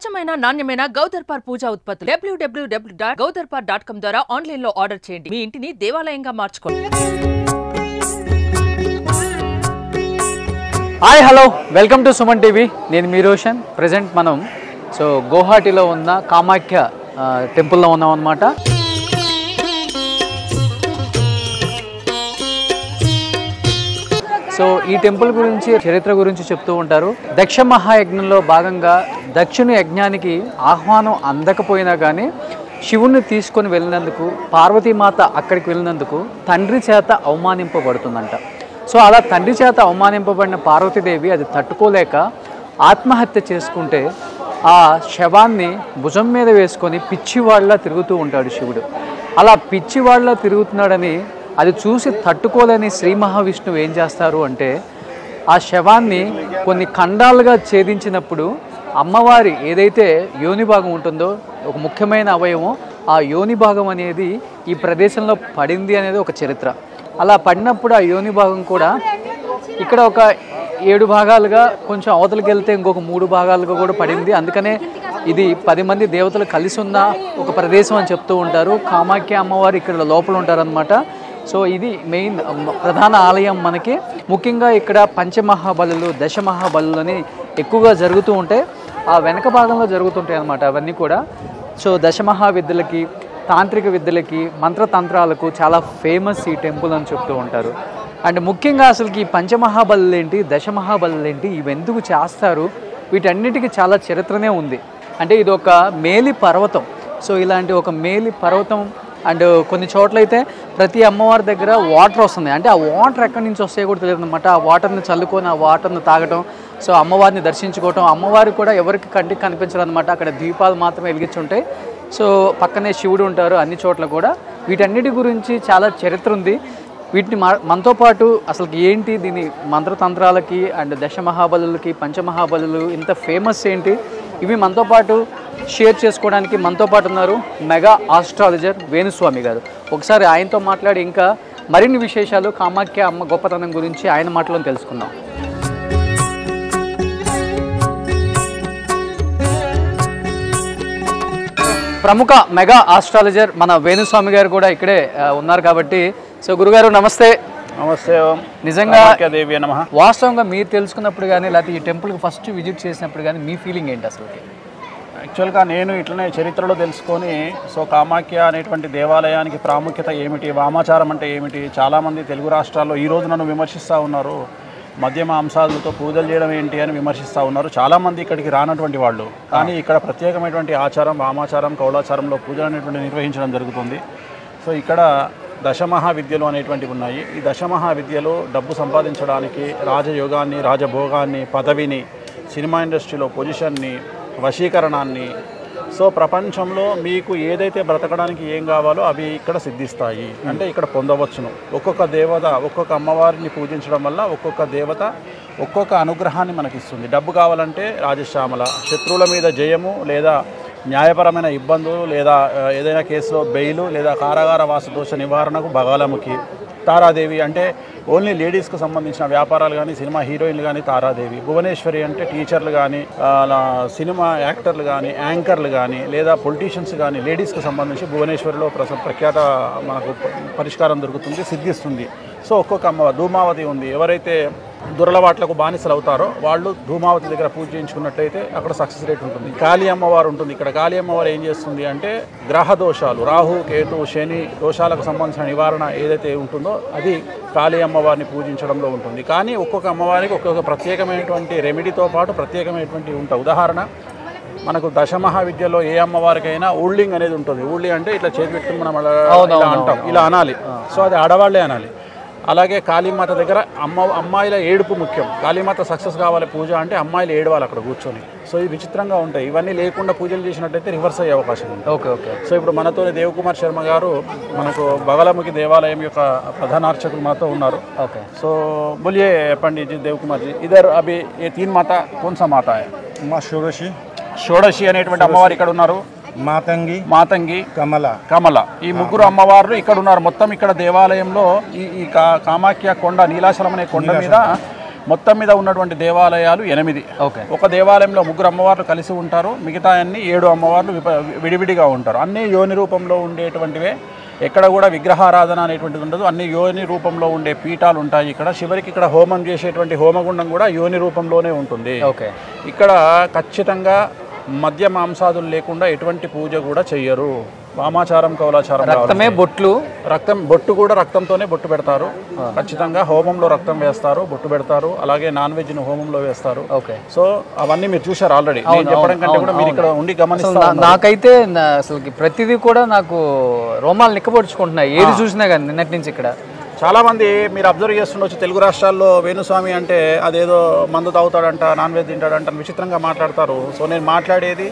స్వచ్ఛమైన నాణ్యమైన గౌదర్పార్ పూజా ఉత్పత్తులు www.gaudarpar.com ద్వారా ఆన్లైన్ లో ఆర్డర్ చేయండి. మీ ఇంటిని దేవాలయంగా మార్చుకోండి. Hi hello welcome to Suman TV. నేను మీ రోషన్. ప్రెజెంట్ మనం గువాహటిలో ఉన్న కామాఖ్య టెంపుల్లో ఉన్నాం అన్నమాట. ఈ టెంపుల్ గురించి చరిత్ర గురించి చెప్తూ ఉంటారు. దక్ష మహాయజ్ఞంలో భాగంగా దక్షుని యజ్ఞానికి ఆహ్వానం అందకపోయినా కానీ శివుణ్ణి తీసుకొని వెళ్ళినందుకు పార్వతీమాత అక్కడికి వెళ్ళినందుకు తండ్రి చేత అవమానింపబడుతుందంట. అలా తండ్రి చేత అవమానింపబడిన పార్వతీదేవి అది తట్టుకోలేక ఆత్మహత్య చేసుకుంటే ఆ శవాన్ని భుజం మీద వేసుకొని పిచ్చివాళ్ళ తిరుగుతూ ఉంటాడు శివుడు. అలా పిచ్చివాళ్ళ తిరుగుతున్నాడని అది చూసి తట్టుకోలేని శ్రీ మహావిష్ణువు ఏం చేస్తారు అంటే ఆ శవాన్ని కొన్ని ఖండాలుగా ఛేదించినప్పుడు అమ్మవారి ఏదైతే యోని భాగం ఉంటుందో ఒక ముఖ్యమైన అవయవం ఆ యోని భాగం అనేది ఈ ప్రదేశంలో పడింది అనేది ఒక చరిత్ర. అలా పడినప్పుడు ఆ యోని భాగం కూడా ఇక్కడ ఒక 7 భాగాలుగా కొంచెం అవతలకి వెళ్తే ఇంకొక 3 భాగాలుగా కూడా పడింది. అందుకనే ఇది 10 మంది దేవతలు కలిసి ఉన్న ఒక ప్రదేశం అని చెప్తూ ఉంటారు. కామాఖ్య అమ్మవారు ఇక్కడ లోపల ఉంటారనమాట. ఇది మెయిన్ ప్రధాన ఆలయం. మనకి ముఖ్యంగా ఇక్కడ పంచమహాబలులు దశమహాబలులు అని ఎక్కువగా జరుగుతూ ఉంటాయి. ఆ వెనక భాగంలో జరుగుతుంటాయి అన్నమాట అవన్నీ కూడా. దశమహావిద్యలకి తాంత్రిక విద్యలకి మంత్రతంత్రాలకు చాలా ఫేమస్ ఈ టెంపుల్ అని చెప్తూ ఉంటారు. అండ్ ముఖ్యంగా అసలుకి ఈ పంచమహాబలులు ఏంటి దశమహాబలులు ఏంటి ఇవి ఎందుకు చేస్తారు వీటన్నిటికీ చాలా చరిత్రనే ఉంది. అంటే ఇది ఒక మేలి పర్వతం. ఇలాంటి ఒక మేలి పర్వతం అండ్ కొన్ని చోట్లయితే ప్రతి అమ్మవారి దగ్గర వాటర్ వస్తుంది. అంటే ఆ వాటర్ ఎక్కడి నుంచి వస్తాయో కూడా తెలియదు అనమాట. ఆ వాటర్ని చల్లుకొని ఆ వాటర్ని తాగటం, అమ్మవారిని దర్శించుకోవటం. అమ్మవారికి కూడా ఎవరికి కంటికి కనిపించాలన్నమాట. అక్కడ దీపాలు మాత్రమే వెలిగించుంటాయి. పక్కనే శివుడు ఉంటారు అన్ని చోట్ల కూడా. వీటన్నిటి గురించి చాలా చరిత్ర ఉంది. వీటిని మనతో పాటు అసలు ఏంటి దీని మంత్రతంత్రాలకి అండ్ దశమహాబలులకి పంచమహాబలులు ఇంత ఫేమస్ ఏంటి ఇవి మనతో పాటు షేర్ చేసుకోవడానికి మనతో పాటు ఉన్నారు మెగా ఆస్ట్రాలజర్ వేణుస్వామి గారు. ఒకసారి ఆయనతో మాట్లాడి ఇంకా మరిన్ని విశేషాలు కామాఖ్య అమ్మ గొప్పతనం గురించి ఆయన మాటలో తెలుసుకుందాం. ప్రముఖ మెగా ఆస్ట్రాలజర్ మన వేణుస్వామి గారు కూడా ఇక్కడే ఉన్నారు కాబట్టి గురుగారు నమస్తే. నమస్తే. నిజంగా వాస్తవంగా మీరు తెలుసుకున్నప్పుడు కానీ లేకపోతే ఈ టెంపుల్కి ఫస్ట్ విజిట్ చేసినప్పుడు కానీ మీ ఫీలింగ్ ఏంటి అసలు? యాక్చువల్గా నేను ఇట్లనే చరిత్రలో తెలుసుకొని కామాఖ్య అనేటువంటి దేవాలయానికి ప్రాముఖ్యత ఏమిటి, వామాచారం అంటే ఏమిటి, చాలామంది తెలుగు రాష్ట్రాల్లో ఈరోజు నన్ను విమర్శిస్తూ ఉన్నారు. మద్య మాంసాలతో పూజలు చేయడం ఏంటి అని విమర్శిస్తూ ఉన్నారు. చాలామంది ఇక్కడికి రానటువంటి వాళ్ళు. కానీ ఇక్కడ ప్రత్యేకమైనటువంటి ఆచారం వామాచారం కౌలాచారంలో పూజలు అనేటువంటి నిర్వహించడం జరుగుతుంది. ఇక్కడ దశమహావిద్యలు అనేటువంటివి ఉన్నాయి. ఈ దశమహావిద్యలు డబ్బు సంపాదించడానికి రాజయోగాన్ని రాజభోగాన్ని పదవిని సినిమా ఇండస్ట్రీలో పొజిషన్ని వశీకరణాన్ని ప్రపంచంలో మీకు ఏదైతే బ్రతకడానికి ఏం కావాలో అవి ఇక్కడ సిద్ధిస్తాయి. అంటే ఇక్కడ పొందవచ్చును. ఒక్కొక్క దేవత ఒక్కొక్క అమ్మవారిని పూజించడం వల్ల ఒక్కొక్క దేవత ఒక్కొక్క అనుగ్రహాన్ని మనకిస్తుంది. డబ్బు కావాలంటే రాజశ్యామల, శత్రువుల మీద జయము లేదా న్యాయపరమైన ఇబ్బందులు లేదా ఏదైనా కేసులో బెయిలు లేదా కారాగార వాస దోష నివారణకు బగాలముఖి, తారాదేవి అంటే ఓన్లీ లేడీస్కు సంబంధించిన వ్యాపారాలు కానీ సినిమా హీరోయిన్లు కానీ తారాదేవి, భువనేశ్వరి అంటే టీచర్లు కానీ సినిమా యాక్టర్లు కానీ యాంకర్లు కానీ లేదా పొలిటీషియన్స్ కానీ లేడీస్కి సంబంధించి భువనేశ్వరిలో ప్రఖ్యాత మనకు పరిష్కారం దొరుకుతుంది, సిద్ధిస్తుంది. ఒక్కొక్క అమ్మవారు ధూమావతి ఉంది. ఎవరైతే దురలవాట్లకు బానిసలు అవుతారో వాళ్ళు ధూమావతి దగ్గర పూజ చేయించుకున్నట్లయితే అక్కడ సక్సెస్ రేట్ ఉంటుంది. కాళీ అమ్మవారు ఉంటుంది. ఇక్కడ కాళీ అమ్మవారు ఏం చేస్తుంది అంటే గ్రహ దోషాలు రాహు కేతు శని దోషాలకు సంబంధించిన నివారణ ఏదైతే ఉంటుందో అది కాళీ అమ్మవారిని పూజించడంలో ఉంటుంది. కానీ ఒక్కొక్క అమ్మవారికి ఒక్కొక్క ప్రత్యేకమైనటువంటి రెమెడీతో పాటు ప్రత్యేకమైనటువంటి ఉంటాయి. ఉదాహరణ మనకు దశమహావిద్యలో ఏ అమ్మవారికైనా ఊళ్ళింగ్ అనేది ఉంటుంది. ఊళ్ళి అంటే ఇట్లా చేతి పెట్టుకుని మనం ఇలా అంటాం, ఇలా అనాలి. అది ఆడవాళ్లే అనాలి. అలాగే కాళీమాత దగ్గర అమ్మాయిల ఏడుపు ముఖ్యం. కాళీమాత సక్సెస్ కావాలి పూజ అంటే అమ్మాయిలు ఏడవాలి అక్కడ కూర్చొని. ఇవి విచిత్రంగా ఉంటాయి. ఇవన్నీ లేకుండా పూజలు చేసినట్టయితే రివర్స్ అయ్యే అవకాశం ఉంది. ఓకే. ఇప్పుడు మనతోనే దేవకుమార్ శర్మ గారు మనకు బగలముఖి దేవాలయం యొక్క ప్రధాన అర్చకులు మాతో ఉన్నారు. ఓకే. बोलिए पंडित जी देवकुमार जी, इधर अभी ये 3 माता कौन सा माता है? माँ షోడశి అనేటువంటి అమ్మవారు ఇక్కడ ఉన్నారు. మాతంగి కమల ఈ ముగ్గురు అమ్మవార్లు ఇక్కడ ఉన్నారు. మొత్తం ఇక్కడ దేవాలయంలో ఈ కామాఖ్య కొండ నీలాచలం అనే కొండ మీద మొత్తం మీద ఉన్నటువంటి దేవాలయాలు 8. ఒక దేవాలయంలో 3 అమ్మవార్లు కలిసి ఉంటారు, మిగతా అన్ని 7 అమ్మవార్లు విడివిడిగా ఉంటారు. అన్నీ యోని రూపంలో ఉండేటువంటివే, ఎక్కడ కూడా విగ్రహారాధన అనేటువంటిది ఉండదు. అన్ని యోని రూపంలో ఉండే పీఠాలు ఉంటాయి. ఇక్కడ చివరికి ఇక్కడ హోమం చేసేటువంటి హోమగుండం కూడా యోని రూపంలోనే ఉంటుంది. ఇక్కడ ఖచ్చితంగా మద్య మాంసాదులు లేకుండా ఎటువంటి పూజ కూడా చెయ్యరు. వామాచారం కౌలాచారం, రక్తమే బొట్లు, బొట్టు కూడా రక్తంతోనే బొట్టు పెడతారు. ఖచ్చితంగా హోమంలో రక్తం వేస్తారు, బొట్టు పెడతారు. అలాగే నాన్ వెజ్ ను హోమంలో వేస్తారు. సో అవన్నీ మీరు చూసారు ఆల్రెడీ. చెప్పడం కంటే కూడా మీరు ఇక్కడ ఉండి గమనిస్తారు. నాకైతే అసలు ప్రతిదీ కూడా నాకు రోమాలు నిక్కబొడుచుకుంటున్నాయి ఏది చూసినా కానీ నిన్నటి నుంచి. ఇక్కడ చాలామంది మీరు అబ్జర్వ్ చేస్తుండొచ్చు, తెలుగు రాష్ట్రాల్లో వేణుస్వామి అంటే అదేదో మందు తాగుతాడంట, నాన్ వెజ్ తింటాడంట విచిత్రంగా మాట్లాడతారు. సో నేను మాట్లాడేది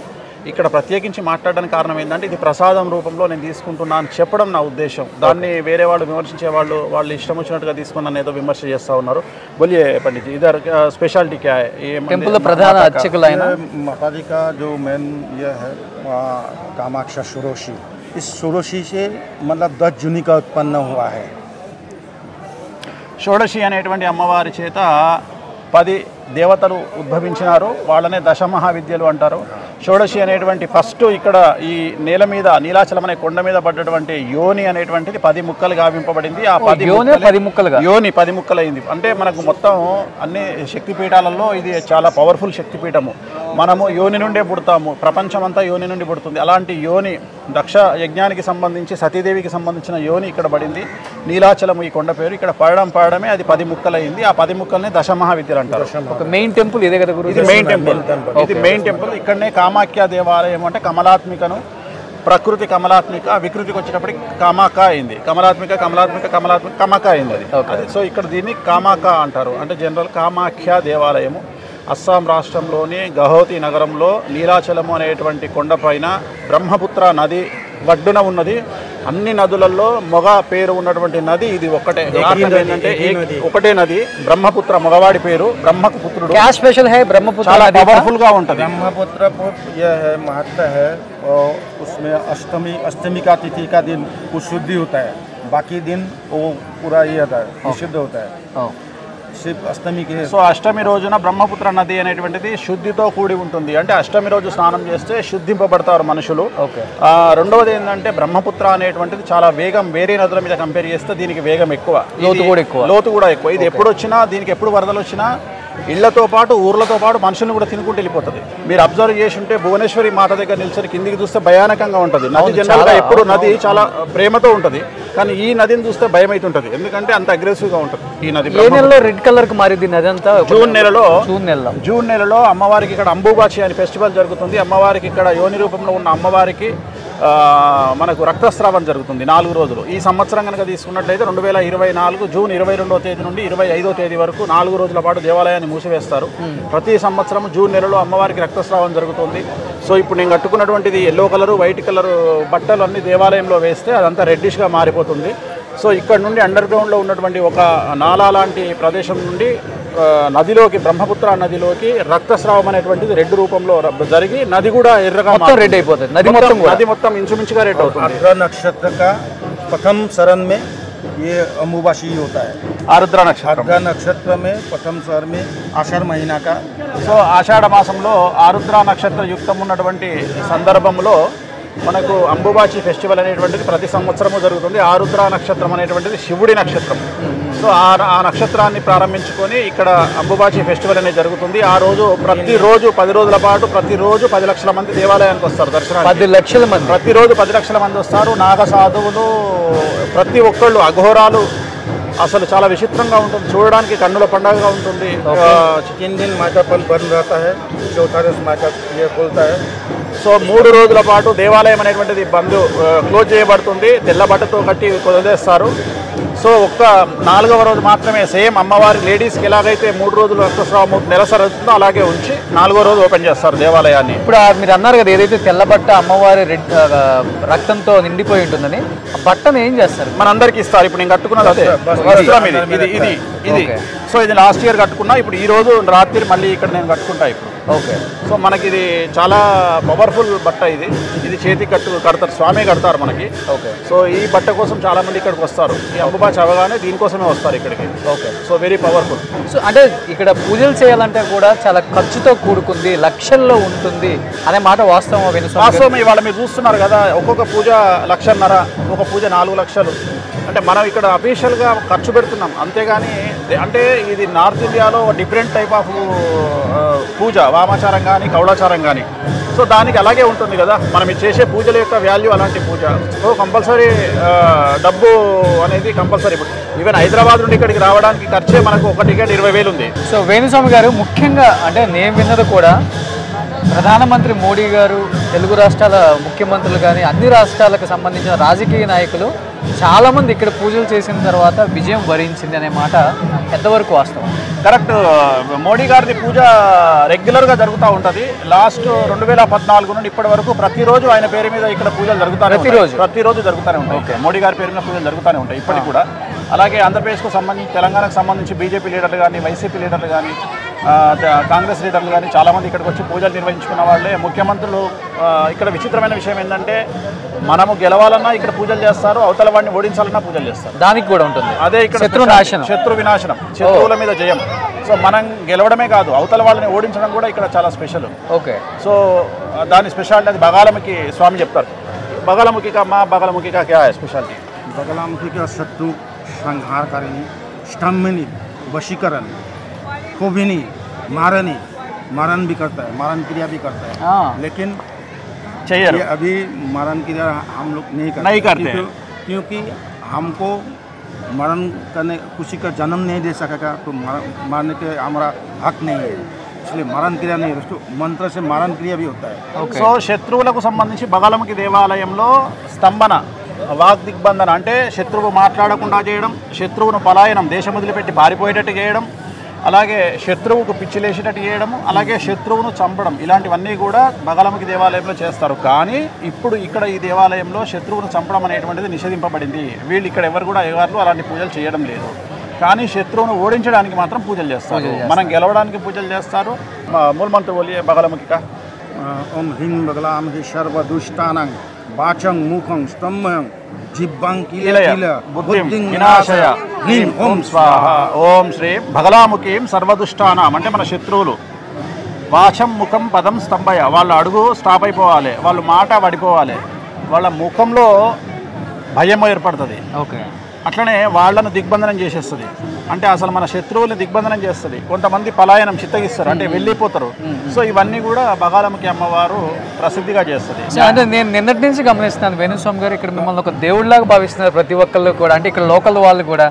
ఇక్కడ ప్రత్యేకించి మాట్లాడడానికి కారణం ఏంటంటే ఇది ప్రసాదం రూపంలో నేను తీసుకుంటున్నాను చెప్పడం నా ఉద్దేశం. దాన్ని వేరే వాళ్ళు విమర్శించే వాళ్ళు ఇష్టం వచ్చినట్టుగా తీసుకుని ఏదో విమర్శ చేస్తూ ఉన్నారు. బోలియే పండిత్ ఇదర్ స్పెషాలిటీ క్యా హై? టెంపుల్ ప్రధాన అర్చకులు అయిన माताजी का जो मेन ये है कामाक्षा षोडशी, इस षोडशी से मतलब 10 जून का उत्पन्न हुआ है. షోడశి అనేటువంటి అమ్మవారి చేత 10 దేవతలు ఉద్భవించినారు. వాళ్ళనే దశమహావిద్యలు అంటారు. షోడశి అనేటువంటి ఫస్ట్ ఇక్కడ ఈ నేల మీద నీలాచలం అనే కొండ మీద పడ్డటువంటి యోని అనేటువంటిది 10 ముక్కలు గావింపబడింది. ఆ 10 ముక్కలుగా యోని 10 ముక్కలైంది. అంటే మనకు మొత్తం అన్ని శక్తిపీఠాలలో ఇది చాలా పవర్ఫుల్ శక్తిపీఠము. మనము యోని నుండే పుడతాము, ప్రపంచమంతా యోని నుండి పుడుతుంది. అలాంటి యోని దక్ష యజ్ఞానికి సంబంధించి సతీదేవికి సంబంధించిన యోని ఇక్కడ పడింది. నీలాచలం ఈ కొండ పేరు. ఇక్కడ పడడమే అది 10 ముక్కలైంది. ఆ 10 ముక్కల్ని దశమహావిద్యలు అంటారు. మెయిన్ టెంపుల్ ఇదే కదా గురు? ఇది మెయిన్ టెంపుల్. ఇది మెయిన్ టెంపుల్. ఇక్కడనే కామాఖ్య దేవాలయం అంటే కమలాత్మికను, ప్రకృతి కమలాత్మిక, వికృతికి వచ్చేటప్పటికి కామాక అయింది. కమక అయింది అది. సో ఇక్కడ దీన్ని కామాక అంటారు. అంటే జనరల్ కామాఖ్య దేవాలయము అస్సాం రాష్ట్రంలోని గౌహతి నగరంలో నీలాచలము అనేటువంటి కొండపైన బ్రహ్మపుత్ర నది ఒడ్డున ఉన్నది. అన్ని నదులలో మొగ పేరు ఉన్నటువంటి నది ఇది ఒక్కటే. ఏంటంటే ఒకటే నది, బ్రహ్మపుత్ర మగవాడి పేరు, బ్రహ్మకు పుత్రుడు. क्या स्पेशल है ब्रह्मपुत्र? చాలా పవర్ఫుల్ గా ఉంటుంది. ब्रह्मपुत्र ये है महत्व है, और उसमें अष्टमी का तिथि का दिन वो शुद्धि होता है, बाकी दिन वो पूरा ये होता है, विशुद्ध होता है. सिर्फ अष्टमी के సో అష్టమి రోజున బ్రహ్మపుత్ర నది అనేటువంటిది శుద్ధితో కూడి ఉంటుంది. అంటే అష్టమి రోజు స్నానం చేస్తే శుద్ధింపబడతారు మనుషులు. రెండవది ఏంటంటే బ్రహ్మపుత్ర అనేటువంటిది చాలా వేగం, వేరే నదుల మీద కంపేర్ చేస్తే దీనికి వేగం ఎక్కువ, లోతు కూడా ఎక్కువ. ఇది ఎప్పుడు వచ్చినా, దీనికి ఎప్పుడు వరదలు వచ్చినా ఇళ్లతో పాటు ఊర్లతో పాటు మనుషులను కూడా తినుకుంటూ వెళ్ళిపోతుంది. మీరు అబ్జర్వ్ చేసి ఉంటే భువనేశ్వరి మాత దగ్గర నిలిచి కిందికి చూస్తే భయానకంగా ఉంటుంది. నది జనరల్గా ఎప్పుడు నది చాలా ప్రేమతో ఉంటుంది, కానీ ఈ నదిని చూస్తే భయం అవుతుంటుంది. ఎందుకంటే అంత అగ్రెసివ్ గా ఉంటుంది ఈ నది. రెడ్ కలర్ కి మారింది నది అంతా. జూన్ నెలలో అమ్మవారికి ఇక్కడ అంబుబాచి అని ఫెస్టివల్ జరుగుతుంది. అమ్మవారికి ఇక్కడ యోని రూపంలో ఉన్న అమ్మవారికి మనకు రక్తస్రావం జరుగుతుంది 4 రోజులు. ఈ సంవత్సరం కనుక తీసుకున్నట్లయితే 2024 జూన్ 22వ తేదీ నుండి 25వ తేదీ వరకు 4 రోజుల పాటు దేవాలయాన్ని మూసివేస్తారు. ప్రతి సంవత్సరం జూన్ నెలలో అమ్మవారికి రక్తస్రావం జరుగుతుంది. సో ఇప్పుడు నేను కట్టుకున్నటువంటిది ఎల్లో కలరు, వైట్ కలరు బట్టలు అన్ని దేవాలయంలో వేస్తే అదంతా రెడ్డిష్గా మారిపోతుంది. సో ఇక్కడ నుండి అండర్ గ్రౌండ్లో ఉన్నటువంటి ఒక నాలా లాంటి ప్రదేశం నుండి నదిలోకి, బ్రహ్మపుత్ర నదిలోకి రక్తస్రావం అనేటువంటిది రెడ్ రూపంలో జరిగి నది కూడా ఎర్రగా రెడ్ అయిపోతుంది. నది మొత్తం ఇంచుమించుగా రెడ్ అవుతుంది. आर्द्रा नक्षत्र का प्रथम शरण में ये अम्बुबासी होता है. ఆరుద్ర నక్షత్రం. आर्द्रा नक्षत्र में प्रथम शरण में आषाढ़ महीना का. సో ఆషాఢ మాసంలో ఆరుద్ర నక్షత్ర యుక్తం ఉన్నటువంటి సందర్భంలో మనకు అంబుబాచి ఫెస్టివల్ అనేటువంటిది ప్రతి సంవత్సరము జరుగుతుంది. ఆరుద్ర నక్షత్రం అనేటువంటిది శివుడి నక్షత్రం. సో ఆ నక్షత్రాన్ని ప్రారంభించుకొని ఇక్కడ అంబుబాచి ఫెస్టివల్ అనేది జరుగుతుంది. ఆ రోజు ప్రతిరోజు 10 రోజుల పాటు ప్రతిరోజు 10 లక్షల మంది దేవాలయానికి వస్తారు దర్శనానికి. 10 లక్షల మంది ప్రతిరోజు 10 లక్షల మంది వస్తారు. నాగ సాధువులు ప్రతి ఒక్కళ్ళు, అఘోరాలు, అసలు చాలా విచిత్రంగా ఉంటుంది, చూడడానికి కన్నుల పండుగగా ఉంటుంది. 3 दिन माता पल बंद रहता है, चौथा दिन माता ये खुलता है. సో 3 రోజుల పాటు దేవాలయం అనేటువంటిది క్లోజ్ చేయబడుతుంది. తెల్ల బట్టతో కట్టి వదిలేస్తారు. సో ఒక్క 4వ రోజు మాత్రమే సేమ్ అమ్మవారి లేడీస్కి ఎలాగైతే 3 రోజులు రక్తస్రావం నెలసరి అవుతుందో అలాగే ఉంచి 4వ రోజు ఓపెన్ చేస్తారు దేవాలయాన్ని. ఇప్పుడు మీరు అన్నారు కదా ఏదైతే తెల్ల బట్ట అమ్మవారి రక్తంతో నిండిపోయి ఉంటుందని, ఆ బట్టను ఏం చేస్తారు? మనందరికీ ఇస్తారు. ఇప్పుడు నేను కట్టుకున్నది అదే వస్త్రం. ఇది సో ఇది లాస్ట్ ఇయర్ కట్టుకున్నా, ఇప్పుడు ఈ రోజు రాత్రి మళ్ళీ ఇక్కడ నేను కట్టుకుంటా ఇప్పుడు. ఓకే. సో మనకి ఇది చాలా పవర్ఫుల్ బట్ట, ఇది చేతికి కడతారు, స్వామి కడతారు మనకి. ఓకే. సో ఈ బట్ట కోసం చాలా మంది ఇక్కడికి వస్తారు, ఈ అంబుబాచి అవగానే దీనికోసమే వస్తారు ఇక్కడికి. Okay. So very powerful. So అంటే ఇక్కడ పూజలు చేయాలంటే కూడా చాలా ఖర్చుతో కూడుకుంది, లక్షల్లో ఉంటుంది అనే మాట వాస్తవం. వాస్తవం. ఇవాళ మీరు చూస్తున్నారు కదా, ఒక్కొక్క పూజ 1,50,000, ఒక పూజ 4 లక్షలు. అంటే మనం ఇక్కడ అఫీషియల్గా ఖర్చు పెడుతున్నాం, అంతేగాని అంటే ఇది నార్త్ ఇండియాలో డిఫరెంట్ టైప్ ఆఫ్ పూజ, వామాచారం కానీ కౌళాచారం కానీ. సో దానికి అలాగే ఉంటుంది కదా, మనం చేసే పూజల యొక్క వాల్యూ అలాంటి పూజ. సో కంపల్సరీ డబ్బు అనేది కంపల్సరీ. ఇప్పుడు ఈవెన్ హైదరాబాద్ నుండి ఇక్కడికి రావడానికి ఖర్చే మనకు ఒక టికెట్ 20,000 ఉంది. సో వేణుస్వామి గారు, ముఖ్యంగా అంటే నేను విన్నది కూడా ప్రధానమంత్రి మోడీ గారు, తెలుగు రాష్ట్రాల ముఖ్యమంత్రులు కానీ అన్ని రాష్ట్రాలకు సంబంధించిన రాజకీయ నాయకులు చాలామంది ఇక్కడ పూజలు చేసిన తర్వాత విజయం వరించింది అనే మాట ఎంతవరకు వాస్తవం? కరెక్ట్. మోడీ గారిది పూజ రెగ్యులర్గా జరుగుతూ ఉంటుంది. లాస్ట్ 2014 నుండి ఇప్పటి వరకు ప్రతిరోజు ఆయన పేరు మీద ఇక్కడ పూజలు జరుగుతాయి, ప్రతిరోజు జరుగుతూనే ఉంటాయి. ఓకే. మోడీ గారి పేరు మీద పూజలు జరుగుతూనే ఉంటాయి ఇప్పటికి కూడా. అలాగే ఆంధ్రప్రదేశ్కు సంబంధించి, తెలంగాణకు సంబంధించి బీజేపీ లీడర్లు కానీ, వైసీపీ లీడర్లు కానీ, కాంగ్రెస్ లీడర్లు కానీ చాలామంది ఇక్కడికి వచ్చి పూజలు నిర్వహించుకున్న వాళ్ళే. ముఖ్యమంత్రులు ఇక్కడ విచిత్రమైన విషయం ఏంటంటే, మనము గెలవాలన్నా ఇక్కడ పూజలు చేస్తారు, అవతల వాడిని ఓడించాలన్నా పూజలు చేస్తారు. దానికి కూడా ఉంటుంది అదే ఇక్కడ శత్రు వినాశనం, శత్రువుల మీద జయం. సో మనం గెలవడమే కాదు, అవతల వాళ్ళని ఓడించడం కూడా ఇక్కడ చాలా స్పెషల్. ఓకే. సో దాని స్పెషాలిటీ అది బగాలముఖి స్వామి చెప్తారు. బగాలముఖి కా బగాలముఖి కా క్యా హై స్పెషాలిటీ? बगलामुखी का शत्रु संहार करेनी, स्तंभनी, वशीकरण, कोभिनी, मारन भी करता है, मारन क्रिया भी करता है। लेकिन चाहिए ये अभी मारन क्रिया हम लोग नहीं करते क्योंकि हमको मरण करने किसी का जन्म नहीं दे सकेगा तो मारने के हमारा हक नहीं है, इसलिए मरण क्रिया नहीं, उसको मंत्र से मरण क्रिया भी होता है। సో శత్రువులకు సంబంధించి బగాలముఖి దేవాలయంలో స్తంభన, వాగ్దిగ్బంధన అంటే శత్రువు మాట్లాడకుండా చేయడం, శత్రువును పలాయనం, దేశం వదిలిపెట్టి పారిపోయేటట్టు చేయడం, అలాగే శత్రువుకు పిచ్చిలేసేటట్టు చేయడం, అలాగే శత్రువును చంపడం, ఇలాంటివన్నీ కూడా బగాలముఖి దేవాలయంలో చేస్తారు. కానీ ఇప్పుడు ఇక్కడ ఈ దేవాలయంలో శత్రువును చంపడం అనేటువంటిది నిషేధింపబడింది. వీళ్ళు ఇక్కడ ఎవరు కూడా అయ్యగారులు అలాంటి పూజలు చేయడం లేదు. కానీ శత్రువును ఓడించడానికి మాత్రం పూజలు చేస్తారు, మనం గెలవడానికి పూజలు చేస్తారు. మూలమంత్ర బోలియే బగాలముఖిక. ఓం హ్రీం బగలాముఖి సర్వదుష్టానాం వాచం ముఖం స్తంభం జిబ్బాం కిల బుద్ధిం వినాశయ హ్రీం ఓం స్వాహ. ఓం శ్రీ బగలాముఖీం సర్వదుష్టానాం అంటే మన శత్రువులు. వాచం ముఖం పదం స్తంభయ, వాళ్ళ అడుగు స్టాప్ అయిపోవాలి, వాళ్ళ మాట పడిపోవాలి, వాళ్ళ ముఖంలో భయం ఏర్పడుతుంది. ఓకే. అట్లనే వాళ్ళను దిగ్బంధనం చేసేస్తుంది, అంటే అసలు మన శత్రువుల్ని దిగ్బంధనం చేస్తుంది. కొంతమంది పలాయనం చిత్తగిస్తారు, అంటే వెళ్ళిపోతారు. సో ఇవన్నీ కూడా బగాలముఖి అమ్మవారు ప్రసిద్ధిగా చేస్తుంది. అంటే నేను నిన్నటి నుంచి గమనిస్తున్నాను వేణుస్వామి గారు, ఇక్కడ మిమ్మల్ని ఒక దేవుడిలాగా భావిస్తున్నారు ప్రతి ఒక్కళ్ళు కూడా, అంటే ఇక్కడ లోకల్ వాళ్ళు కూడా.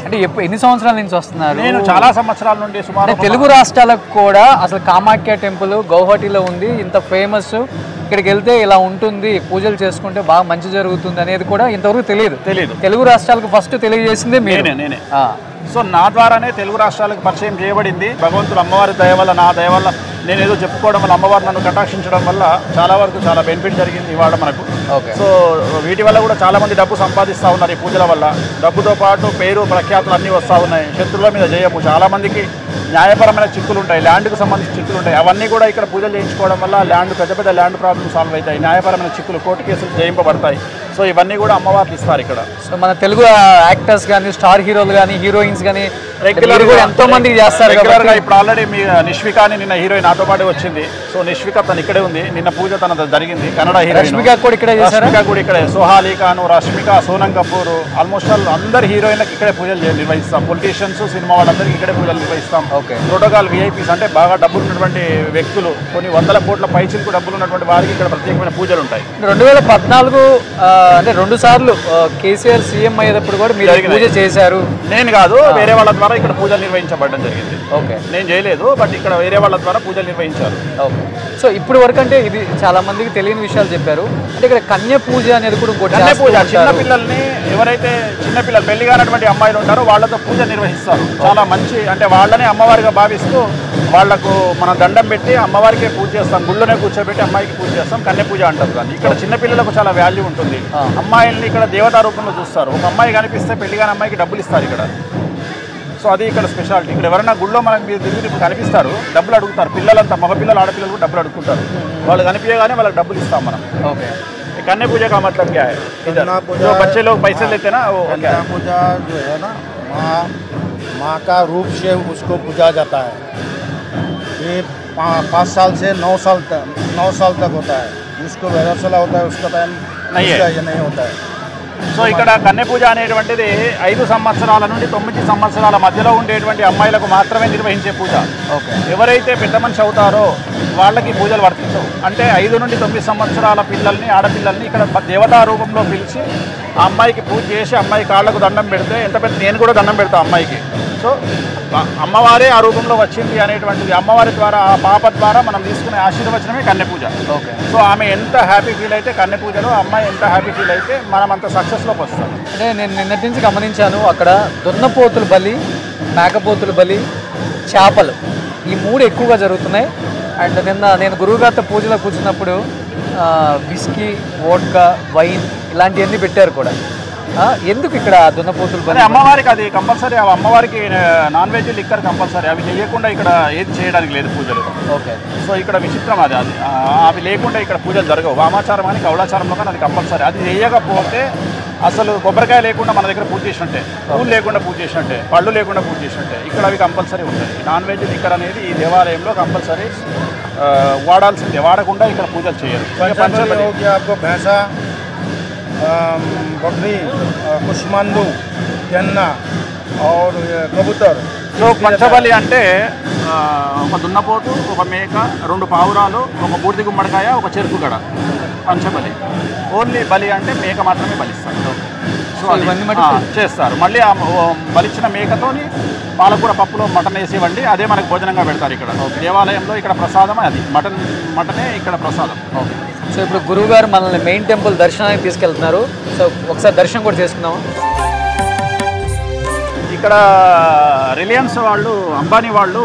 అంటే ఎన్ని సంవత్సరాల నుంచి వస్తున్నారు? నేను చాలా సంవత్సరాల నుండి, సుమారు తెలుగు రాష్ట్రాలకు కూడా అసలు కామాఖ్య టెంపుల్ గౌహటిలో ఉంది, ఇంత ఫేమస్, ఇక్కడికి వెళ్తే ఇలా ఉంటుంది, పూజలు చేసుకుంటే బాగా మంచి జరుగుతుంది అనేది కూడా ఇంతవరకు తెలియదు. తెలుగు రాష్ట్రాలకు ఫస్ట్ తెలియజేసిందే నేనే. సో నా ద్వారానే తెలుగు రాష్ట్రాలకు పరిచయం చేయబడింది. భగవంతుడు అమ్మవారి దయ వల్ల, నా దయ వల్ల, నేను ఏదో చెప్పుకోవడం వల్ల, అమ్మవారు నన్ను కటాక్షించడం వల్ల చాలా వరకు చాలా బెనిఫిట్ జరిగింది ఇవాళ మనకు. సో వీటి వల్ల కూడా చాలా మంది డబ్బు సంపాదిస్తూ ఉన్నారు ఈ పూజల వల్ల. డబ్బుతో పాటు పేరు ప్రఖ్యాతులు అన్నీ వస్తూ ఉన్నాయి. శత్రువుల మీద జయము. చాలా మందికి న్యాయపరమైన చిక్కులు ఉంటాయి, ల్యాండ్కు సంబంధించిన చిక్కులు ఉంటాయి, అవన్నీ కూడా ఇక్కడ పూజలు చేయించుకోవడం వల్ల ల్యాండ్, పెద్ద పెద్ద ల్యాండ్ ప్రాబ్లమ్స్ సాల్వ్ అవుతాయి, న్యాయపరమైన చిక్కులు, కోర్టు కేసులు జయింపబడతాయి. సో ఇవన్నీ కూడా అమ్మవార్లు ఇస్తారు ఇక్కడ. సో మన తెలుగు యాక్టర్స్ కానీ, స్టార్ హీరోలు కానీ, హీరోయిన్స్ కానీ రెగ్యులర్గా ఎంతో మంది చేస్తారు రెగ్యులర్గా. ఇప్పుడు ఆల్రెడీ మీ నిష్విక అని నిన్న హీరోయిన్ నాతో పాటు వచ్చింది. సో నిష్విక తను ఇక్కడే ఉంది, నిన్న పూజ తన జరిగింది. కన్నడ హీరోయిన్ రష్మిక కూడా ఇక్కడే చేశారు. రష్మిక కూడా ఇక్కడే, సోహాలి ఖాన్, రష్మిక, సోనం కపూర్, ఆల్మోస్ట్ అందరు హీరోయిన్లకు ఇక్కడే పూజలు నిర్వహిస్తాం. పొలిటీషియన్స్, సినిమా వాళ్ళందరికీ ఇక్కడే పూజలు నిర్వహిస్తాం. ఓకే. ప్రోటోకాల్ విఐపీస్ అంటే బాగా డబ్బులు ఉన్నటువంటి వ్యక్తులు, కొన్ని వందల కోట్ల పైచిలకు డబ్బులు ఉన్నటువంటి వారికి ఇక్కడ ప్రత్యేకమైన పూజలు ఉంటాయి. 2014 అంటే 2 సార్లు కేసీఆర్ సీఎం అయ్యేటప్పుడు కూడా మీరు పూజ చేశారు. నేను కాదు, వేరే వాళ్ళ ద్వారా ఇక్కడ పూజలు నిర్వహించబడడం జరిగింది. ఓకే. నేను చేయలేదు, బట్ ఇక్కడ వేరే వాళ్ళ ద్వారా పూజలు నిర్వహించారు. ఓకే. సో ఇప్పుడు వరకు అంటే ఇది చాలా మందికి తెలియని విషయాలు చెప్పారు. అంటే ఇక్కడ కన్య పూజ అనేది కూడా కన్య పూజ, చిన్నపిల్లల్ని ఎవరైతే చిన్నపిల్లలు పెళ్లి కానటువంటి అమ్మాయిలు ఉంటారో వాళ్ళతో పూజ నిర్వహిస్తారు. చాలా మంచి, అంటే వాళ్ళనే అమ్మవారిగా భావిస్తూ వాళ్లకు మనం దండం పెట్టి అమ్మవారికే పూజ చేస్తాం, గుళ్ళోనే కూర్చోబెట్టి అమ్మాయికి పూజ చేస్తాం. కన్య పూజ అంటారు దాన్ని. ఇక్కడ చిన్నపిల్లలకు చాలా వాల్యూ ఉంటుంది. అమ్మాయిల్ని ఇక్కడ దేవతా రూపంలో చూస్తారు. ఒక అమ్మాయి కనిపిస్తే పెళ్లి కాని అమ్మాయికి డబ్బులు ఇస్తారు ఇక్కడ. సో అది ఇక్కడ స్పెషాలిటీ. ఇక్కడ ఎవరైనా గుళ్ళో మనకు మీరు తిరిగి ఇప్పుడు కనిపిస్తారు, డబ్బులు అడుగుతారు. పిల్లలంతా మగపిల్లలు ఆడపిల్లలు కూడా డబ్బులు అడుగుతుంటారు. వాళ్ళు కనిపించగానే వాళ్ళకి డబ్బులు ఇస్తాం మనం. ఓకే. कन्या पूजा का मतलब क्या है? कन्या पूजा जो बच्चे लोग पैसे लेते हैं ना वो कन्या पूजा जो है ना माँ का रूप से उसको पूजा जाता है। ये 5 साल से 9 साल तक होता है। उसको वैरासला होता है उसका टाइम नहीं है, ये नहीं होता है। సో ఇక్కడ కన్య పూజ అనేటువంటిది 5 సంవత్సరాల నుండి 9 సంవత్సరాల మధ్యలో ఉండేటువంటి అమ్మాయిలకు మాత్రమే నిర్వహించే పూజ. ఓకే. ఎవరైతే పెద్ద మనిషి అవుతారో వాళ్ళకి పూజలు వర్తించవు. అంటే 5 నుండి 9 సంవత్సరాల పిల్లల్ని ఆడపిల్లల్ని ఇక్కడ దేవతా రూపంలో పిలిచి ఆ అమ్మాయికి పూజ చేసి అమ్మాయి కాళ్ళకు దండం పెడితే ఎంత పెద్ద, నేను కూడా దండం పెడతాను అమ్మాయికి. సో అమ్మవారే ఆ రూపంలో వచ్చింది అనేటువంటిది, అమ్మవారి ద్వారా ఆ పాప ద్వారా మనం తీసుకునే ఆశీర్వచనమే కన్య పూజ. ఓకే. సో ఆమె ఎంత హ్యాపీ ఫీల్ అయితే కన్య పూజలో, అమ్మాయి ఎంత హ్యాపీ ఫీల్ అయితే మనం అంత సక్సెస్లోకి వస్తాం. అంటే నేను నిన్నటి నుంచి గమనించాను, అక్కడ దున్నపోతుల బలి, మేకపోతుల బలి, చేపలు, ఈ 3 ఎక్కువగా జరుగుతున్నాయి. అండ్ నిన్న నేను గురువుగారితో పూజలో కూర్చున్నప్పుడు విస్కీ, వోడ్కా, వైన్ ఇలాంటివన్నీ పెట్టారు కూడా. ఎందుకు ఇక్కడ దున్నపోతులు బలి? అమ్మవారికి అది కంపల్సరీ. అమ్మవారికి నాన్ వెజ్, లిక్కర్ కంపల్సరీ. అవి చేయకుండా ఇక్కడ ఏది చేయడానికి లేదు పూజలు. ఓకే. సో ఇక్కడ విచిత్రం అది. అవి లేకుండా ఇక్కడ పూజలు జరగవు. వామాచారం కానీ కౌలాచారంలో కానీ అది కంపల్సరీ. అది చేయకపోతే అసలు కొబ్బరికాయ లేకుండా మన దగ్గర పూజ చేసినట్టే, పూలు లేకుండా పూజ చేసినట్టే, పళ్ళు లేకుండా పూజ చేసినట్టే. ఇక్కడ అవి కంపల్సరీ ఉంటాయి. నాన్ వెజ్, లిక్కర్ అనేది ఈ దేవాలయంలో కంపల్సరీ వాడాల్సిందే. వాడకుండా ఇక్కడ పూజలు చేయరు. बकरी, कुष्मांडू, गन्ना और कबूतर. సో పంచబలి అంటే ఒక దున్నపోతు, ఒక మేక, 2 పావురాలు, ఒక బూడిద గుమ్మడికాయ, ఒక చెరుకు గడ, పంచబలి. ఓన్లీ బలి అంటే మేక మాత్రమే బలిస్తారు. సో ఇవన్నీ చేస్తారు. మళ్ళీ ఆ బలిచ్చిన మేకతోని పాలకూర పప్పులో మటన్ వేసి ఇవ్వండి, అదే మనకు భోజనంగా పెడతారు ఇక్కడ దేవాలయంలో. ఇక్కడ ప్రసాదం అది మటనే ఇక్కడ ప్రసాదం. ఓకే. సో ఇప్పుడు గురువుగారు మనల్ని మెయిన్ టెంపుల్ దర్శనానికి తీసుకెళ్తున్నారు. సో ఒకసారి దర్శనం కూడా చేసుకుందాము. ఇక్కడ రిలయన్స్ వాళ్ళు, అంబానీ వాళ్ళు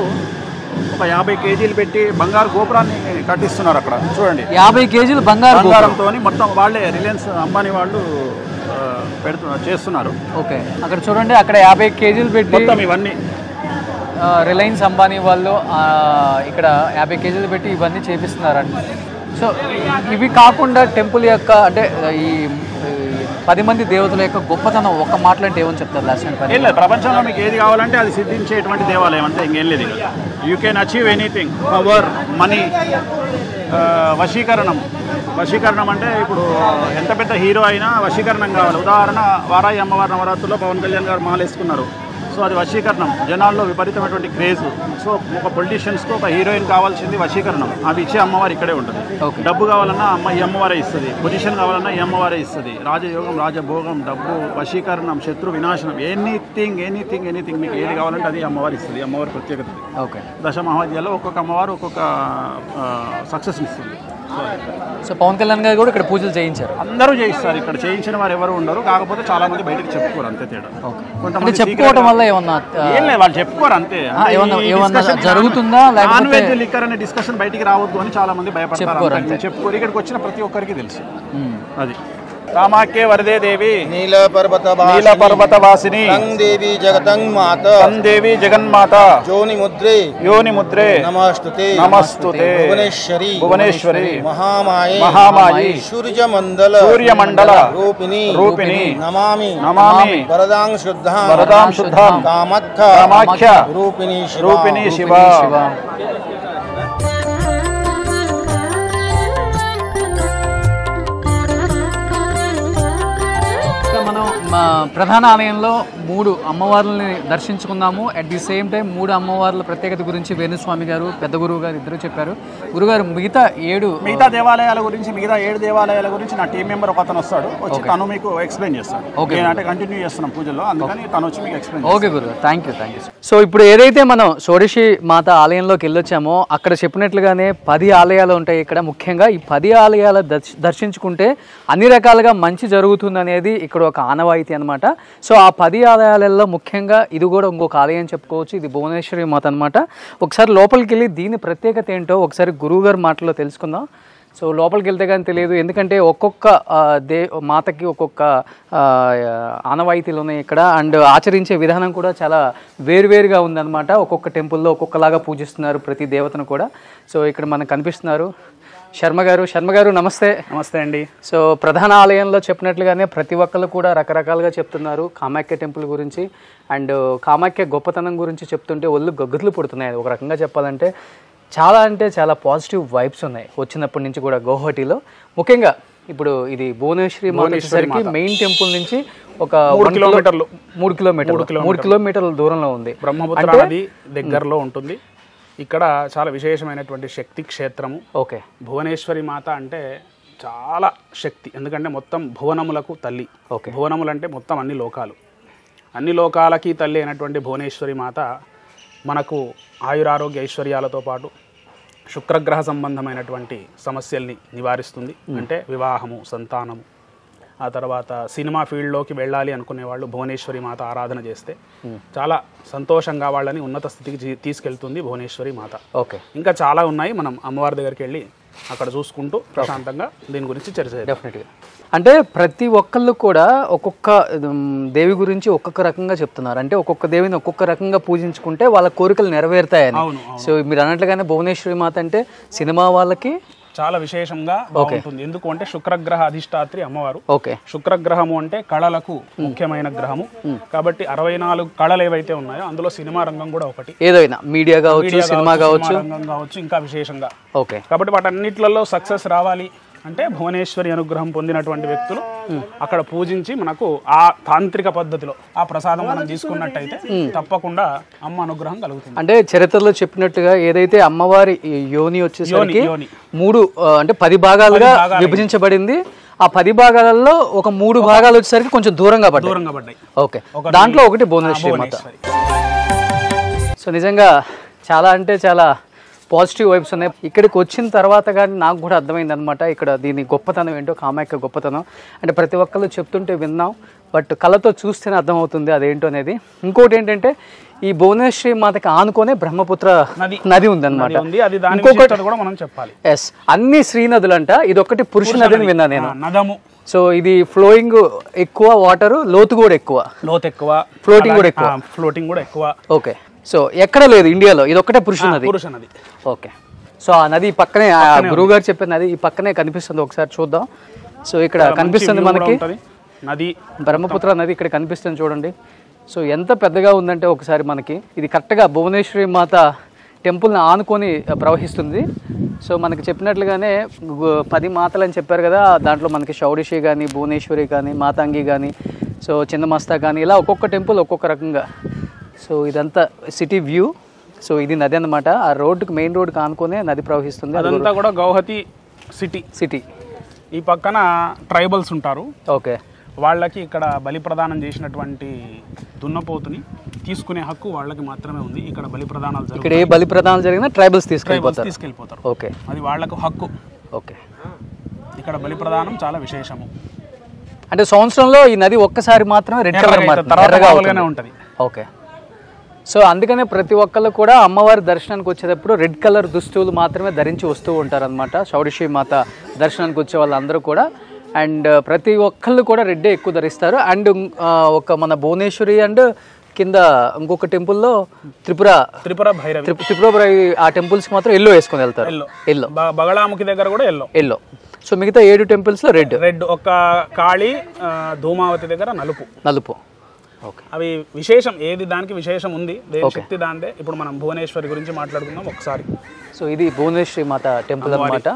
ఒక 50 కేజీలు పెట్టి బంగారు గోపురాన్ని కట్టిస్తున్నారు అక్కడ. చూడండి, 50 కేజీలు బంగారంతో మొత్తం వాళ్ళే, రిలయన్స్ అంబానీ వాళ్ళు చేస్తున్నారు. ఓకే. అక్కడ చూడండి, అక్కడ 50 కేజీలు పెట్టి మొత్తం ఇవన్నీ రిలయన్స్ అంబానీ వాళ్ళు ఇక్కడ 50 కేజీలు పెట్టి ఇవన్నీ చేపిస్తున్నారండి. సో ఇవి కాకుండా టెంపుల్ యొక్క అంటే ఈ 10 మంది దేవతల యొక్క గొప్పతనం ఒక్క మాటలంటే ఏమని చెప్తారు? లాస్ట్ ఏం లేదు, ప్రపంచంలో మీకు ఏది కావాలంటే అది సిద్ధించేటువంటి దేవాలయం అంటే ఇంకేం లేదు. You can achieve anything. Power, money, వశీకరణం అంటే ఇప్పుడు ఎంత పెద్ద హీరో అయినా వశీకరణం కావాలి. ఉదాహరణ, వారాయి అమ్మవారి నవరాత్రుల్లో పవన్ కళ్యాణ్ గారు మాలేసుకున్నారు. సో అది వశీకరణం. జనాల్లో విపరీతమైనటువంటి క్రేజ్. సో ఒక పొలిటీషియన్స్కి ఒక హీరోయిన్ కావాల్సింది వశీకరణం. అవి ఇచ్చే అమ్మవారు ఇక్కడే ఉంటుంది. డబ్బు కావాలన్నా ఈ అమ్మవారే ఇస్తుంది. పొజిషన్ కావాలన్నా ఈ అమ్మవారే ఇస్తుంది. రాజయోగం, రాజభోగం, డబ్బు, వశీకరణం, శత్రు వినాశనం, ఎనీథింగ్ మీకు ఏది కావాలంటే అది అమ్మవారు ఇస్తుంది. అమ్మవారి ప్రత్యేకత. ఓకే. దశమహావిద్యాల్లో ఒక్కొక్క అమ్మవారు ఒక్కొక్క సక్సెస్ని ఇస్తుంది. సో పవన్ కళ్యాణ్ గారు కూడా ఇక్కడ పూజలు చేయించారు. అందరూ చేయిస్తారు. ఇక్కడ చేయించిన వారు ఎవరు ఉండరు. కాకపోతే చాలా మంది బయటకు చెప్పుకోరు, అంతే తేడా. కొంతమంది చెప్పుకోవడం వల్ల ఏమన్నా ఏం లేదు, వాళ్ళు చెప్పుకోరు అంతే. జరుగుతుందా? నాన్ వెజ్, లిక్కర్ అనే డిస్కషన్ బయటికి రావద్దు అని చాలా మంది భయపడతారు. చెప్పుకోరు. ఇక్కడికి వచ్చిన ప్రతి ఒక్కరికి తెలుసు అది. कामाख्ये वरदे देवी नील पर्वत वासिनी तंग देवी जगन्माता योनि मुद्रे नमस्तुते भुवनेश्वरी महामाये सूर्यमंडल रूपिणी नमामि वरदां शुद्धां कामाख्या रूपिणी शिवा। ప్రధాన ఆలయంలో 3 అమ్మవార్లని దర్శించుకున్నాము. అట్ ది సేమ్ టైం 3 అమ్మవార్ల ప్రత్యేకత గురించి వేణుస్వామి గారు, పెద్ద గురువు గారు ఇద్దరు చెప్పారు. గురుగారు మిగతా 7 దేవాలయాల గురించి, మిగతా 7 దేవాలయాల గురించి నా టీం మెంబర్ ఒక అతను వస్తాడు, వచ్చి తను మీకు ఎక్స్ప్లెయిన్ చేస్తాడు. అంటే కంటిన్యూ చేస్తున్నాం పూజల్లో, అందుకని తను వచ్చి మీకు ఎక్స్ప్లెయిన్. ఓకే గురుగారు, థ్యాంక్ యూ. సో ఇప్పుడు ఏదైతే మనం షోడశి మాత ఆలయంలోకి వెళ్ళొచ్చామో అక్కడ చెప్పినట్లుగానే 10 ఆలయాలు ఉంటాయి ఇక్కడ. ముఖ్యంగా ఈ 10 ఆలయాలు దర్శించుకుంటే అన్ని రకాలుగా మంచి జరుగుతుంది అనేది ఇక్కడ ఒక ఆనవాయితీ అనమాట. సో ఆ 10 ఆలయాలలో ముఖ్యంగా ఇది కూడా ఇంకొక ఆలయం చెప్పుకోవచ్చు. ఇది భువనేశ్వరి మాత అనమాట. ఒకసారి లోపలికి వెళ్ళి దీని ప్రత్యేకత ఏంటో ఒకసారి గురువుగారి మాటలో తెలుసుకుందాం. సో లోపలికి వెళ్తే కానీ తెలియదు, ఎందుకంటే ఒక్కొక్క మాతకి ఒక్కొక్క ఆనవాయితీలు ఉన్నాయి ఇక్కడ. అండ్ ఆచరించే విధానం కూడా చాలా వేరువేరుగా ఉందన్నమాట. ఒక్కొక్క టెంపుల్లో ఒక్కొక్కలాగా పూజిస్తున్నారు ప్రతి దేవతను కూడా. సో ఇక్కడ మనకు కనిపిస్తున్నారు శర్మ గారు నమస్తే. నమస్తే అండి. సో ప్రధాన ఆలయంలో చెప్పినట్లుగానే ప్రతి ఒక్కళ్ళు కూడా రకరకాలుగా చెప్తున్నారు కామాఖ్య టెంపుల్ గురించి. అండ్ కామాఖ్య గొప్పతనం గురించి చెప్తుంటే ఒళ్ళు గగ్గుర్లు పుడుతున్నాయి. ఒక రకంగా చెప్పాలంటే చాలా అంటే చాలా పాజిటివ్ వైబ్స్ ఉన్నాయి వచ్చినప్పటి నుంచి కూడా గౌహటిలో. ముఖ్యంగా ఇప్పుడు ఇది భువనేశ్వరికి మెయిన్ టెంపుల్ నుంచి ఒక 3 కిలోమీటర్ల దూరంలో ఉంది. బ్రహ్మపుత్ర నది దగ్గరలో ఉంటుంది. ఇక్కడ చాలా విశేషమైనటువంటి శక్తి క్షేత్రము. ఓకే. భువనేశ్వరి మాత అంటే చాలా శక్తి, ఎందుకంటే మొత్తం భువనములకు తల్లి. ఓకే. భువనములు అంటే మొత్తం అన్ని లోకాలకి తల్లి అయినటువంటి భువనేశ్వరి మాత మనకు ఆయురారోగ్య ఐశ్వర్యాలతో పాటు శుక్రగ్రహ సంబంధమైనటువంటి సమస్యల్ని నివారిస్తుంది. అంటే వివాహము, సంతానము, ఆ తర్వాత సినిమా ఫీల్డ్లోకి వెళ్ళాలి అనుకునే వాళ్ళు భువనేశ్వరి మాత ఆరాధన చేస్తే చాలా సంతోషంగా వాళ్ళని ఉన్నత స్థితికి తీసుకెళ్తుంది భువనేశ్వరి మాత. ఓకే. ఇంకా చాలా ఉన్నాయి, మనం అమ్మవారి దగ్గరికి వెళ్ళి అక్కడ చూసుకుంటూ ప్రశాంతంగా దీని గురించి చర్చ చేద్దాం. డెఫినెట్గా. అంటే ప్రతి ఒక్కళ్ళు కూడా ఒక్కొక్క దేవి గురించి ఒక్కొక్క రకంగా చెప్తున్నారు. అంటే ఒక్కొక్క దేవిని ఒక్కొక్క రకంగా పూజించుకుంటే వాళ్ళ కోరికలు నెరవేరుతాయని. సో మీరు అన్నట్లుగానే భువనేశ్వరి మాత అంటే సినిమా వాళ్ళకి చాలా విశేషంగా బాగుంటుంది. ఎందుకు అంటే శుక్రగ్రహ అధిష్టాత్రి అమ్మవారు. ఓకే. శుక్రగ్రహము అంటే కళలకు ముఖ్యమైన గ్రహము కాబట్టి 64 కళలు ఏవైతే ఉన్నాయో అందులో సినిమా రంగం కూడా ఒకటి. ఏదైనా మీడియా కావచ్చు, సినిమా కావచ్చు, ఇంకా విశేషంగా. ఓకే. కాబట్టి వాటన్నిటిలో సక్సెస్ రావాలి అంటే భువనేశ్వరి అనుగ్రహం పొందినటువంటి వ్యక్తులు అక్కడ పూజించి మనకు ఆ తాంత్రిక పద్ధతిలో ఆ ప్రసాదం మనం తీసుకున్నట్టయితే తప్పకుండా అమ్మ అనుగ్రహం కలుగుతుంది. అంటే చరిత్రలో చెప్పినట్టుగా ఏదైతే అమ్మవారి యోని వచ్చేసరికి 3 అంటే 10 భాగాలుగా విభజించబడింది. ఆ 10 భాగాలలో ఒక 3 భాగాలు వచ్చేసరికి కొంచెం దూరంగా పడ్డాయి. ఓకే. దాంట్లో ఒకటి భువనేశ్వరి మాత. సో నిజంగా చాలా అంటే చాలా పాజిటివ్ వైబ్స్ ఉన్నాయి. ఇక్కడికి వచ్చిన తర్వాత కానీ నాకు కూడా అర్థమైంది అనమాట ఇక్కడ దీని గొప్పతనం ఏంటో, కామాఖ్య గొప్పతనం. అంటే ప్రతి ఒక్కళ్ళు చెప్తుంటే విన్నాం, బట్ కళ్ళతో చూస్తేనే అర్థమవుతుంది అదేంటో అనేది. ఇంకోటి ఏంటంటే ఈ భువనేశ్వరి మాతకి ఆనుకొనే బ్రహ్మపుత్ర నది ఉందన్నమాట. ఎస్, అన్ని శ్రీ నదులంట, ఇది ఒకటి పురుష నది అని విన్నా నేను. సో ఇది ఫ్లోయింగ్ ఎక్కువ, వాటర్ లోతు కూడా ఎక్కువ, ఫ్లోటింగ్ కూడా ఎక్కువ. ఓకే. సో ఎక్కడ లేదు ఇండియాలో, ఇది ఒక్కటే పురుష నది. ఓకే. సో ఆ నది పక్కనే గురువు గారు చెప్పిన నది ఈ పక్కనే కనిపిస్తుంది, ఒకసారి చూద్దాం. సో ఇక్కడ కనిపిస్తుంది మనకి నది, బ్రహ్మపుత్ర నది ఇక్కడ కనిపిస్తుంది చూడండి. సో ఎంత పెద్దగా ఉందంటే ఒకసారి మనకి ఇది కరెక్ట్గా భువనేశ్వరి మాత టెంపుల్ని ఆనుకొని ప్రవహిస్తుంది. సో మనకి చెప్పినట్లుగానే 10 మాతలు అని చెప్పారు కదా, దాంట్లో మనకి షౌడిషి కానీ, భువనేశ్వరి కానీ, మాతాంగి కానీ, సో చిన్నమస్తా కానీ, ఇలా ఒక్కొక్క టెంపుల్ ఒక్కొక్క రకంగా. సో ఇదంతా సిటీ వ్యూ. సో ఇది నది అన్నమాట. ఆ రోడ్డుకి, మెయిన్ రోడ్డుకి ఆనుకునే నది ప్రవహిస్తుంది. అదంతా కూడా గౌహతి సిటీ. ఈ పక్కన ట్రైబల్స్ ఉంటారు. ఓకే. వాళ్ళకి ఇక్కడ బలి ప్రదానం చేసినటువంటి దున్నపోతుని తీసుకునే హక్కు వాళ్ళకి మాత్రమే ఉంది. ఇక్కడ బలి ప్రదానాలు ఇక్కడ ఏ బలి ప్రదానాలు జరిగినా ట్రైబల్స్ తీసుకెళ్ళిపోతారు. ఓకే. అది వాళ్ళకు హక్కు. ఓకే. ఇక్కడ బలి ప్రదానం చాలా విశేషము. అంటే సంవత్సరంలో ఈ నది ఒక్కసారి మాత్రమే రెడ్ కలర్ ఉంటుంది. ఓకే. సో అందుకనే ప్రతి ఒక్కళ్ళు కూడా అమ్మవారి దర్శనానికి వచ్చేటప్పుడు రెడ్ కలర్ దుస్తులు మాత్రమే ధరించి వస్తూ ఉంటారనమాట. షౌడిషి మాత దర్శనానికి వచ్చే వాళ్ళందరూ కూడా. అండ్ ప్రతి ఒక్కళ్ళు కూడా రెడ్డే ఎక్కువ ధరిస్తారు. అండ్ ఒక మన భువనేశ్వరి అండ్ కింద ఇంకొక టెంపుల్లో త్రిపుర భైరవి ఆ టెంపుల్స్కి మాత్రం ఎల్లో వేసుకొని వెళ్తారు. ఎల్లో. బగళాముఖి దగ్గర కూడా ఎల్లో. సో మిగతా 7 టెంపుల్స్లో రెడ్. ఒక కాళీ, ధూమావతి దగ్గర నలుపు. అవి విశేషం, ఏది దానికి విశేషం ఉంది, దేని శక్తి దాందే. ఇప్పుడు మనం భువనేశ్వరి గురించి మాట్లాడుకుందాం ఒకసారి. సో ఇది భువనేశ్వరి మాత టెంపుల్ అన్నమాట.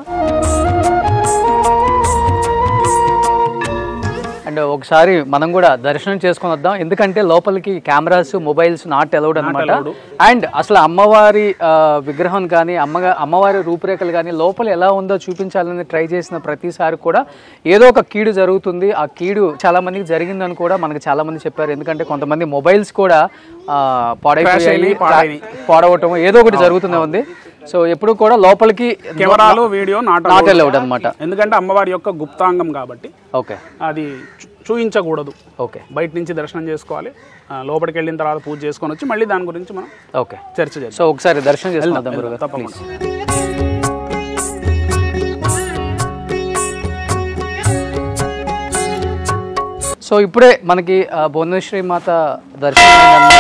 అండ్ ఒకసారి మనం కూడా దర్శనం చేసుకొని వద్దాం, ఎందుకంటే లోపలికి కెమెరాస్, మొబైల్స్ నాట్ అలౌడ్ అనమాట. అండ్ అసలు అమ్మవారి విగ్రహం కానీ, అమ్మవారి రూపురేఖలు కానీ లోపల ఎలా ఉందో చూపించాలని ట్రై చేసిన ప్రతిసారి కూడా ఏదో ఒక కీడు జరుగుతుంది. ఆ కీడు చాలా మందికి జరిగిందని కూడా మనకు చాలా మంది చెప్పారు. ఎందుకంటే కొంతమంది మొబైల్స్ కూడా పాడవటం ఏదో ఒకటి జరుగుతూనే ఉంది. సో ఎప్పుడు కూడా లోపలికి కెమెరాలు, వీడియో నాట్ అలౌడ్ అనమాట. ఎందుకంటే అమ్మవారి యొక్క గుప్తాంగం కాబట్టి ఓకే అది చూయించకూడదు. ఓకే. బయట నుంచి దర్శనం చేసుకోవాలి, లోపలికి వెళ్ళిన తర్వాత పూజ చేసుకొని వచ్చి మళ్ళీ దాని గురించి మనం ఓకే చర్చ చేద్దాం. సో ఒకసారి దర్శనం చేసుకుందాం. తప్పకుండా. సో ఇప్పుడే మనకి భువనేశ్వరి మాత దర్శనం అయిందన్నమాట.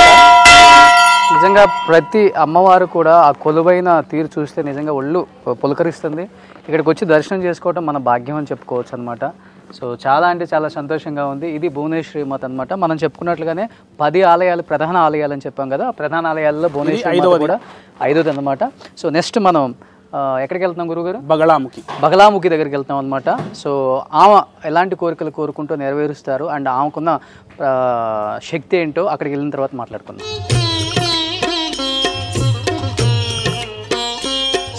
నిజంగా ప్రతి అమ్మవారు కూడా ఆ కొలువైన తీరు చూస్తే నిజంగా ఒళ్ళు పులకరిస్తుంది. ఇక్కడికి వచ్చి దర్శనం చేసుకోవటం మన భాగ్యం అని చెప్పుకోవచ్చు అనమాట. సో చాలా అంటే చాలా సంతోషంగా ఉంది. ఇది భువనేశ్వరి మాత అనమాట. మనం చెప్పుకున్నట్లుగానే 10 ఆలయాలు ప్రధాన ఆలయాలు అని చెప్పాం కదా. ప్రధాన ఆలయాల్లో భువనేశ్వరి మాత కూడా 5ది అనమాట. సో నెక్స్ట్ మనం ఎక్కడికి వెళ్తున్నాం గురుగారు? బగలాముఖి దగ్గరికి వెళ్తాం అనమాట. సో ఆమె ఎలాంటి కోరికలు కోరుకుంటూ నెరవేరుస్తారు అండ్ ఆమెకున్న శక్తి ఏంటో అక్కడికి వెళ్ళిన తర్వాత మాట్లాడుకుందాం.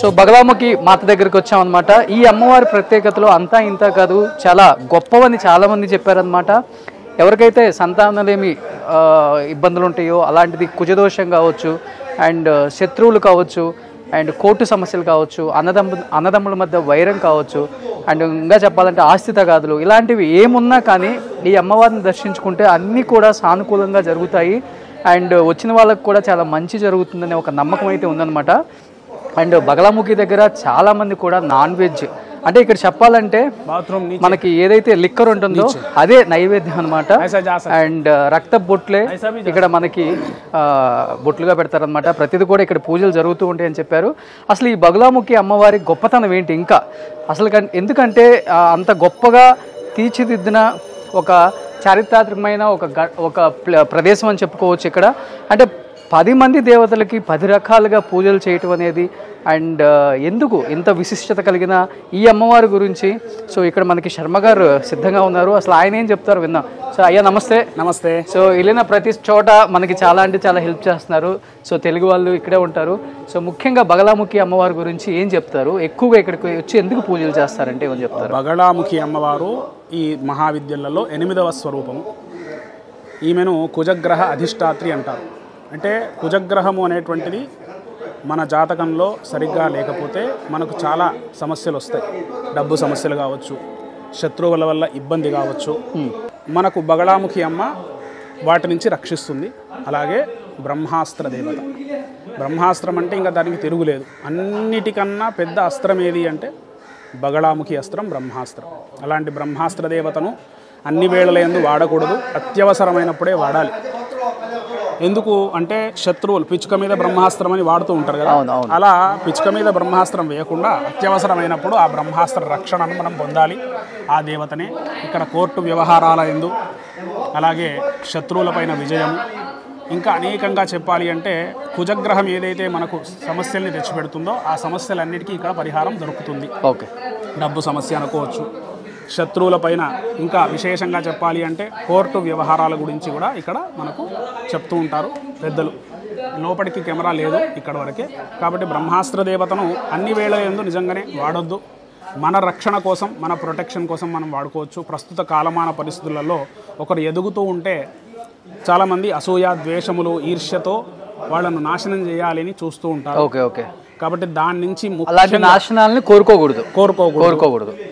సో బగలాముఖి మాత దగ్గరికి వచ్చామన్నమాట. ఈ అమ్మవారి ప్రత్యేకతలో అంతా ఇంత కాదు, చాలా గొప్పవని చాలామంది చెప్పారనమాట. ఎవరికైతే సంతానలేమి ఇబ్బందులు ఉంటాయో అలాంటిది కుజదోషం కావచ్చు, అండ్ శత్రువులు కావచ్చు, అండ్ కోర్టు సమస్యలు కావచ్చు, అన్నదమ్ముల మధ్య వైరం కావచ్చు, అండ్ ఇంకా చెప్పాలంటే ఆస్తి తగాదులు, ఇలాంటివి ఏమున్నా కానీ ఈ అమ్మవారిని దర్శించుకుంటే అన్నీ కూడా సానుకూలంగా జరుగుతాయి. అండ్ వచ్చిన వాళ్ళకు కూడా చాలా మంచి జరుగుతుందనే ఒక నమ్మకం అయితే ఉందన్నమాట. అండ్ బగలాముఖి దగ్గర చాలామంది కూడా నాన్ వెజ్, అంటే ఇక్కడ చెప్పాలంటే మనకి ఏదైతే లిక్కర్ ఉంటుందో అదే నైవేద్యం అనమాట. అండ్ రక్త బొట్లే ఇక్కడ మనకి బొట్లుగా పెడతారనమాట. ప్రతిదీ కూడా ఇక్కడ పూజలు జరుగుతూ ఉంటాయి అని చెప్పారు. అసలు ఈ బగలాముఖి అమ్మవారి గొప్పతనం ఏంటి ఇంకా అసలు, ఎందుకంటే అంత గొప్పగా తీర్చిదిద్దిన ఒక చారిత్రాత్మకమైన ఒక ప్రదేశం అని చెప్పుకోవచ్చు ఇక్కడ. అంటే 10 మంది దేవతలకి 10 రకాలుగా పూజలు చేయటం అనేది, అండ్ ఎందుకు ఇంత విశిష్టత కలిగిన ఈ అమ్మవారి గురించి సో ఇక్కడ మనకి శర్మ గారు సిద్ధంగా ఉన్నారు. అసలు ఆయన ఏం చెప్తారు విందాం. సో అయ్యా నమస్తే. నమస్తే. సో వెళ్ళిన ప్రతి చోట మనకి చాలా అంటే చాలా హెల్ప్ చేస్తున్నారు. సో తెలుగు వాళ్ళు ఇక్కడే ఉంటారు. సో ముఖ్యంగా బగలాముఖి అమ్మవారి గురించి ఏం చెప్తారు? ఎక్కువగా ఇక్కడికి వచ్చి ఎందుకు పూజలు చేస్తారంటే ఏమని చెప్తారు? బగలాముఖి అమ్మవారు ఈ మహావిద్యలలో 8వ స్వరూపము. ఈమెను కుజగ్రహ అధిష్టాత్రి అంటారు. అంటే కుజగ్రహము అనేటువంటిది మన జాతకంలో సరిగ్గా లేకపోతే మనకు చాలా సమస్యలు వస్తాయి. డబ్బు సమస్యలు కావచ్చు, శత్రువుల వల్ల ఇబ్బంది కావచ్చు. మనకు బగలాముఖి అమ్మ వాటి నుంచి రక్షిస్తుంది. అలాగే బ్రహ్మాస్త్ర దేవత. బ్రహ్మాస్త్రం అంటే ఇంకా దానికి తిరుగులేదు. అన్నిటికన్నా పెద్ద అస్త్రం ఏది అంటే బగలాముఖి అస్త్రం, బ్రహ్మాస్త్రం. అలాంటి బ్రహ్మాస్త్ర దేవతను అన్ని వేళలందు వాడకూడదు, అత్యవసరమైనప్పుడే వాడాలి. ఎందుకు అంటే శత్రువులు పిచ్చుక మీద బ్రహ్మాస్త్రం అని వాడుతూ ఉంటారు కదా, అలా పిచ్చుక మీద బ్రహ్మాస్త్రం వేయకుండా అత్యవసరమైనప్పుడు ఆ బ్రహ్మాస్త్ర రక్షణను మనం పొందాలి. ఆ దేవతనే ఇక్కడ కోర్టు వ్యవహారాల యందు, అలాగే శత్రువులపైన విజయము, ఇంకా అనేకంగా చెప్పాలి అంటే కుజగ్రహం ఏదైతే మనకు సమస్యల్ని తెచ్చిపెడుతుందో ఆ సమస్యలన్నిటికీ ఇక్కడ పరిహారం దొరుకుతుంది. ఓకే, డబ్బు సమస్య అనుకోవచ్చు, శత్రువుల పైన, ఇంకా విశేషంగా చెప్పాలి అంటే కోర్టు వ్యవహారాల గురించి కూడా ఇక్కడ మనకు చెప్తూ ఉంటారు పెద్దలు. లోపలికి కెమెరా లేదు ఇక్కడ వరకే, కాబట్టి బ్రహ్మాస్త్ర దేవతను అన్ని వేళ యందు నిజంగానే వాడొద్దు. మన రక్షణ కోసం, మన ప్రొటెక్షన్ కోసం మనం వాడుకోవచ్చు. ప్రస్తుత కాలమాన పరిస్థితులలో ఒకరు ఎదుగుతూ ఉంటే చాలామంది అసూయ, ద్వేషములు, ఈర్ష్యతో వాళ్ళను నాశనం చేయాలని చూస్తూ ఉంటారు. ఓకే ఓకే, కాబట్టి దాని నుంచి నాశనాలని కోరుకోకూడదు.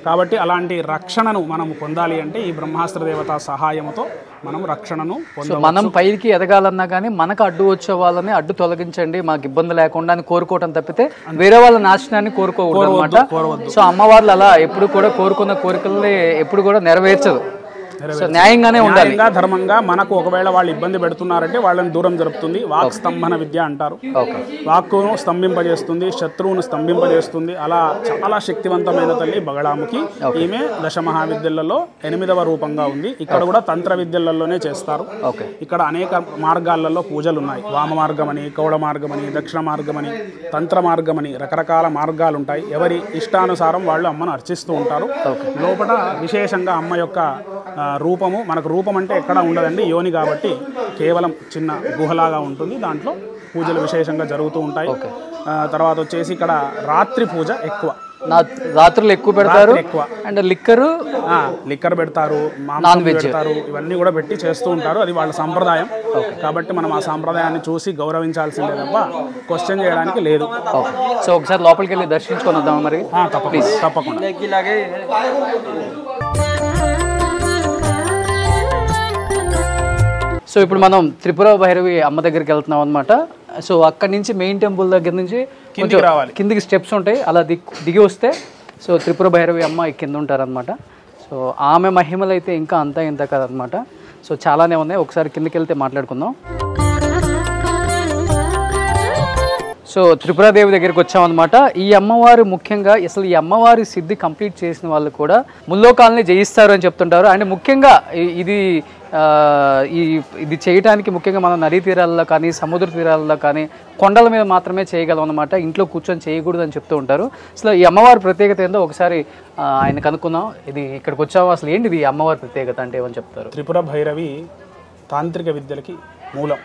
కాబట్టి అలాంటి రక్షణను మనం పొందాలి అంటే ఈ బ్రహ్మాస్త్ర దేవత సహాయంతో మనం రక్షణను పొందవచ్చు. మనం పైకి ఎదగాలన్నా కానీ మనకు అడ్డు వచ్చే వాళ్ళని అడ్డు తొలగించండి, మాకు ఇబ్బంది లేకుండా అని కోరుకోవటం తప్పితే వేరే వాళ్ళ నాశనాన్ని కోరుకోకూడదు అనమాట. సో అమ్మవార్లు అలా ఎప్పుడు కూడా కోరుకున్న కోరికల్ని ఎప్పుడు కూడా నెరవేర్చదు. న్యాయంగానే ఉండాలి, ధర్మంగా. మనకు ఒకవేళ వాళ్ళు ఇబ్బంది పెడుతున్నారంటే వాళ్ళని దూరం జరుపుతుంది. వాక్ స్తంభన విద్య అంటారు. వాక్కును స్తంభింపజేస్తుంది, శత్రువును స్తంభింపజేస్తుంది. అలా చాలా శక్తివంతమైన తల్లి బగలాముఖి. ఈమె దశమహావిద్యలలో 8వ రూపంగా ఉంది. ఇక్కడ కూడా తంత్ర విద్యలలోనే చేస్తారు. ఇక్కడ అనేక మార్గాలలో పూజలు ఉన్నాయి. వామ మార్గమని, కౌడ మార్గమని, దక్షిణ మార్గమని, తంత్ర మార్గమని రకరకాల మార్గాలు ఉంటాయి. ఎవరి ఇష్టానుసారం వాళ్ళు అమ్మను అర్చిస్తూ ఉంటారు. లోపల విశేషంగా అమ్మ యొక్క రూపము, మనకు రూపం అంటే ఎక్కడ ఉండదండి, యోని కాబట్టి కేవలం చిన్న గుహలాగా ఉంటుంది. దాంట్లో పూజలు విశేషంగా జరుగుతూ ఉంటాయి. తర్వాత వచ్చేసి ఇక్కడ రాత్రి పూజ ఎక్కువ, రాత్రులు ఎక్కువ పెడతారు. అండ్ లిక్కర్ పెడతారు, మాంసం పెడతారు, ఇవన్నీ కూడా పెట్టి చేస్తూ ఉంటారు. అది వాళ్ళ సాంప్రదాయం. కాబట్టి మనం ఆ సాంప్రదాయాన్ని చూసి గౌరవించాల్సిందే తప్ప క్వశ్చన్ చేయడానికి లేదు. సో ఒకసారి లోపలికి వెళ్ళి దర్శించుకొని వద్దాం మరి. తప్పకుండా. సో ఇప్పుడు మనం త్రిపుర భైరవి అమ్మ దగ్గరికి వెళ్తున్నాం అనమాట. సో అక్కడి నుంచి మెయిన్ టెంపుల్ దగ్గర నుంచి కిందికి స్టెప్స్ ఉంటాయి, అలా దిగి వస్తే సో త్రిపుర భైరవి అమ్మ కింద ఉంటారనమాట. సో సో ఆమె మహిమలు అయితే ఇంకా అంతా ఇంత కదనమాట. సో చాలానే ఉన్నాయి, ఒకసారి కిందకి వెళ్తే మాట్లాడుకుందాం. సో త్రిపురాదేవి దగ్గరికి వచ్చామన్నమాట. ఈ అమ్మవారు ముఖ్యంగా అసలు ఈ అమ్మవారి సిద్ధి కంప్లీట్ చేసిన వాళ్ళు కూడా ముల్లోకాలని జయిస్తారు అని చెప్తుంటారు. అండ్ ముఖ్యంగా ఇది చేయడానికి ముఖ్యంగా మనం నదీ తీరాల్లో కానీ సముద్ర తీరాల్లో కానీ కొండల మీద మాత్రమే చేయగలం అనమాట. ఇంట్లో కూర్చొని చేయకూడదు అని చెప్తూ ఉంటారు. అసలు ఈ అమ్మవారి ప్రత్యేకత ఏందో ఒకసారి ఆయన కనుక్కుందాం. ఇది ఇక్కడికి వచ్చాము, అసలు ఏంటిది ఈ అమ్మవారి ప్రత్యేకత అంటే ఏమని చెప్తారు? త్రిపుర భైరవి తాంత్రిక విద్యలకి మూలం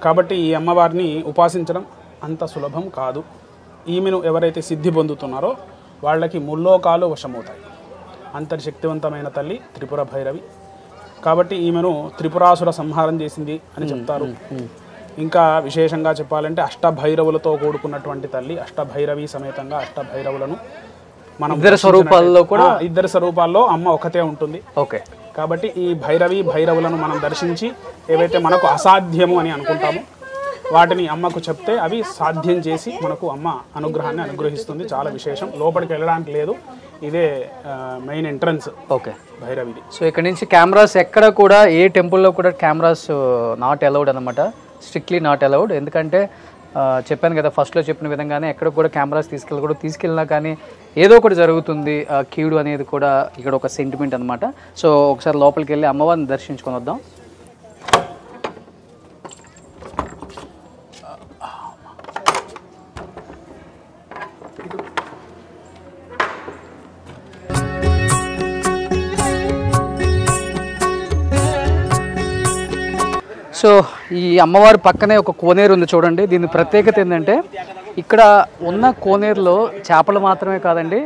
కాబట్టి ఈ అమ్మవారిని ఉపాసించడం అంత సులభం కాదు. ఈమెను ఎవరైతే సిద్ధి పొందుతున్నారో వాళ్ళకి ముల్లోకాలు వశమవుతాయి. అంతర్శక్తివంతమైన తల్లి త్రిపుర భైరవి కాబట్టి ఈమెను త్రిపురాసుర సంహారం చేసింది అని చెప్తారు. ఇంకా విశేషంగా చెప్పాలంటే అష్టభైరవులతో కూడుకున్నటువంటి తల్లి. అష్టభైరవి సమేతంగా అష్టభైరవులను మనం ఇద్దరు స్వరూపాల్లో అమ్మ ఒకతే ఉంటుంది. ఓకే, కాబట్టి ఈ భైరవులను మనం దర్శించి ఏవైతే మనకు అసాధ్యము అని అనుకుంటామో వాటిని అమ్మకు చెప్తే అవి సాధ్యం చేసి మనకు అమ్మ అనుగ్రహాన్ని అనుగ్రహిస్తుంది. చాలా విశేషం. లోపలికి వెళ్ళడానికి లేదు, ఇదే మెయిన్ ఎంట్రన్స్. ఓకే, భైరవిది. సో ఇక్కడ నుంచి కెమెరాస్ ఎక్కడ కూడా ఏ టెంపుల్లో కూడా కెమెరాస్ నాట్ అలౌడ్ అనమాట, స్ట్రిక్ట్లీ నాట్ అలౌడ్. ఎందుకంటే చెప్పాను కదా ఫస్ట్లో చెప్పిన విధంగానే ఎక్కడ కూడా కెమెరాస్ తీసుకెళ్ళినా కానీ ఏదో ఒకటి జరుగుతుంది. కీడు అనేది కూడా ఇక్కడ ఒక సెంటిమెంట్ అనమాట. సో ఒకసారి లోపలికి వెళ్ళి అమ్మవారిని దర్శించుకొని వద్దాం. సో ఈ అమ్మవారి పక్కనే ఒక కోనేరు ఉంది చూడండి. దీని ప్రత్యేకత ఏంటంటే ఇక్కడ ఉన్న కోనేరులో చేపలు మాత్రమే కాదండి,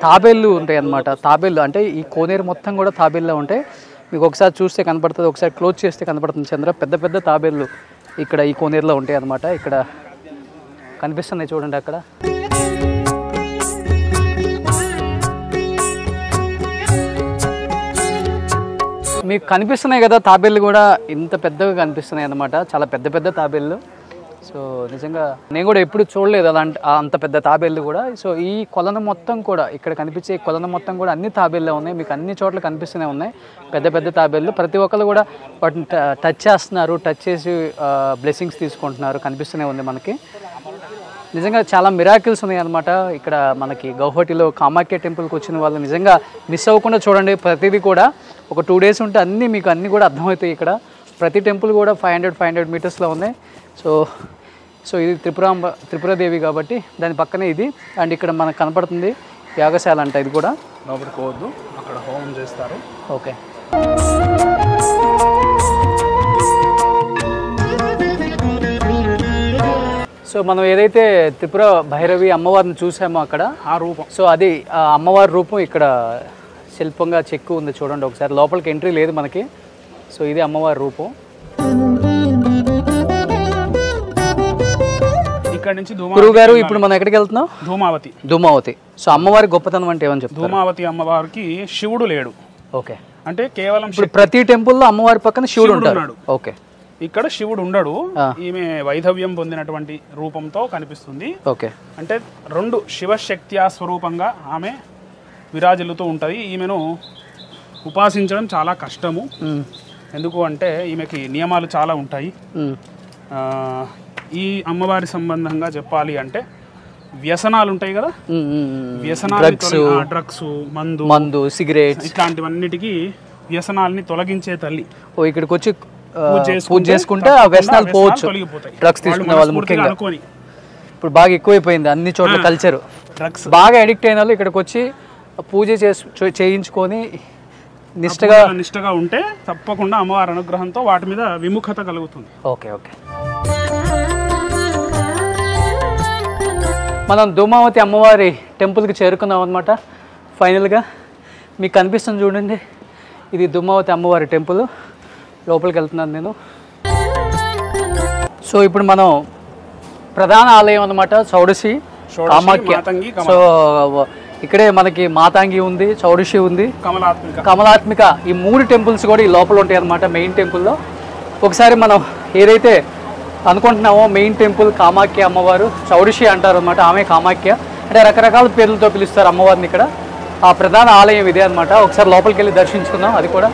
తాబేళ్ళు ఉంటాయి అన్నమాట. తాబేళ్ళు అంటే ఈ కోనేరు మొత్తం కూడా తాబేళ్ళే ఉంటాయి. మీకు ఒకసారి చూస్తే కనపడుతుంది, ఒకసారి క్లోజ్ చేస్తే కనపడుతుంది చంద్ర. పెద్ద పెద్ద తాబేళ్ళు ఇక్కడ ఈ కోనేరులో ఉంటాయి అన్నమాట. ఇక్కడ కనిపిస్తున్నాయి చూడండి అక్కడ. మీకు కనిపిస్తున్నాయి కదా తాబేళ్ళు కూడా, ఇంత పెద్దగా కనిపిస్తున్నాయి అన్నమాట. చాలా పెద్ద పెద్ద తాబేళ్ళు. సో నిజంగా నేను కూడా ఎప్పుడు చూడలేదు అంత పెద్ద తాబేళ్ళు కూడా. సో ఈ కొలను మొత్తం కూడా ఇక్కడ కనిపించే కొలను మొత్తం కూడా అన్ని తాబేళ్ళే ఉన్నాయి. మీకు అన్ని చోట్ల కనిపిస్తూనే ఉన్నాయి పెద్ద పెద్ద తాబేళ్ళు. ప్రతి ఒక్కరు కూడా వాటిని టచ్ చేస్తున్నారు, టచ్ చేసి బ్లెస్సింగ్స్ తీసుకుంటున్నారు. కనిపిస్తూనే ఉంది మనకి. నిజంగా చాలా మిరాకిల్స్ ఉన్నాయి అనమాట. ఇక్కడ మనకి గౌహటిలో కామాఖ్య టెంపుల్కి వచ్చిన వాళ్ళు నిజంగా మిస్ అవ్వకుండా చూడండి. ప్రతిదీ కూడా ఒక 2 days ఉంటే మీకు అన్నీ కూడా అర్థమవుతాయి. ఇక్కడ ప్రతి టెంపుల్ కూడా 500 మీటర్స్లో ఉన్నాయి. సో ఇది త్రిపురాదేవి కాబట్టి దాని పక్కనే ఇది. అండ్ ఇక్కడ మనకు కనపడుతుంది యాగశాల అంట. ఇది కూడా లోపలికి పోవద్దు, అక్కడ హోమం చేస్తారు. ఓకే, సో మనం ఏదైతే త్రిపుర భైరవి అమ్మవారిని చూసామో అక్కడ ఆ రూపం, సో అది అమ్మవారి రూపం ఇక్కడ శిల్పంగా చెక్కు ఉంది చూడండి. ఒకసారి లోపలికి ఎంట్రీ లేదు మనకి. సో ఇది అమ్మవారి రూపం. ఇక్కడ నుంచి గురువు గారు ఇప్పుడు మనం ఎక్కడికి వెళ్తున్నాం? ధూమావతి. సో అమ్మవారి గొప్పతనం అంటే ఏమని చెప్తారు? ధూమావతి అమ్మవారికి శివుడు లేడు. ఓకే, అంటే కేవలం ఇప్పుడు ప్రతి టెంపుల్లో అమ్మవారి పక్కన శివుడు ఉంటాడు. ఓకే, ఇక్కడ శివుడు ఉండడు. ఈమె వైధవ్యం పొందినటువంటి రూపంతో కనిపిస్తుంది. ఓకే, అంటే 2 శివశక్త్యా స్వరూపంగా ఆమె విరాజిల్లుతూ ఉంటుంది. ఈమెను ఉపాసించడం చాలా కష్టము. ఎందుకు అంటే ఈమెకి నియమాలు చాలా ఉంటాయి. ఈ అమ్మవారి సంబంధంగా చెప్పాలి అంటే వ్యసనాలు ఉంటాయి కదా, వ్యసనాలు, డ్రగ్స్, మందు, సిగరెట్స్, ఇట్లాంటివన్నిటికీ వ్యసనాలని తొలగించే తల్లి. ఇక్కడికి వచ్చి పూజ చేసుకుంటే ఆ వ్యసనాలు పోవచ్చు. డ్రగ్స్ తీసుకునే వాళ్ళు ముఖ్యంగా ఇప్పుడు బాగా ఎక్కువైపోయింది అన్ని చోట్ల కల్చర్. డ్రగ్స్ బాగా అడిక్ట్ అయిన వాళ్ళు ఇక్కడికి వచ్చి పూజ చేయించుకొని నిష్టగా ఉంటే తప్పకుండా అమ్మవారి అనుగ్రహంతో వాటి మీద విముఖత కలుగుతుంది. ఓకే, మనం ధూమావతి అమ్మవారి టెంపుల్కి చేరుకున్నాం అనమాట. ఫైనల్గా మీకు కనిపిస్తుంది చూడండి, ఇది ధూమావతి అమ్మవారి టెంపుల్. లోపలికి వెళ్తున్నాను నేను. సో ఇప్పుడు మనం ప్రధాన ఆలయం అనమాట, చౌడసి కామాఖ్య. సో ఇక్కడే మనకి మాతాంగి ఉంది, చౌడసి ఉంది, కమలాత్మిక. ఈ 3 టెంపుల్స్ కూడా ఈ లోపల ఉంటాయి అనమాట మెయిన్ టెంపుల్లో. ఒకసారి మనం ఏదైతే అనుకుంటున్నామో మెయిన్ టెంపుల్ కామాఖ్య అమ్మవారు, చౌడసి అంటారు అనమాట, ఆమె కామాఖ్య. అంటే రకరకాల పేర్లతో పిలుస్తారు అమ్మవారిని ఇక్కడ. ఆ ప్రధాన ఆలయం ఇదే అనమాట. ఒకసారి లోపలికి వెళ్ళి దర్శించుకుందాం అది కూడా.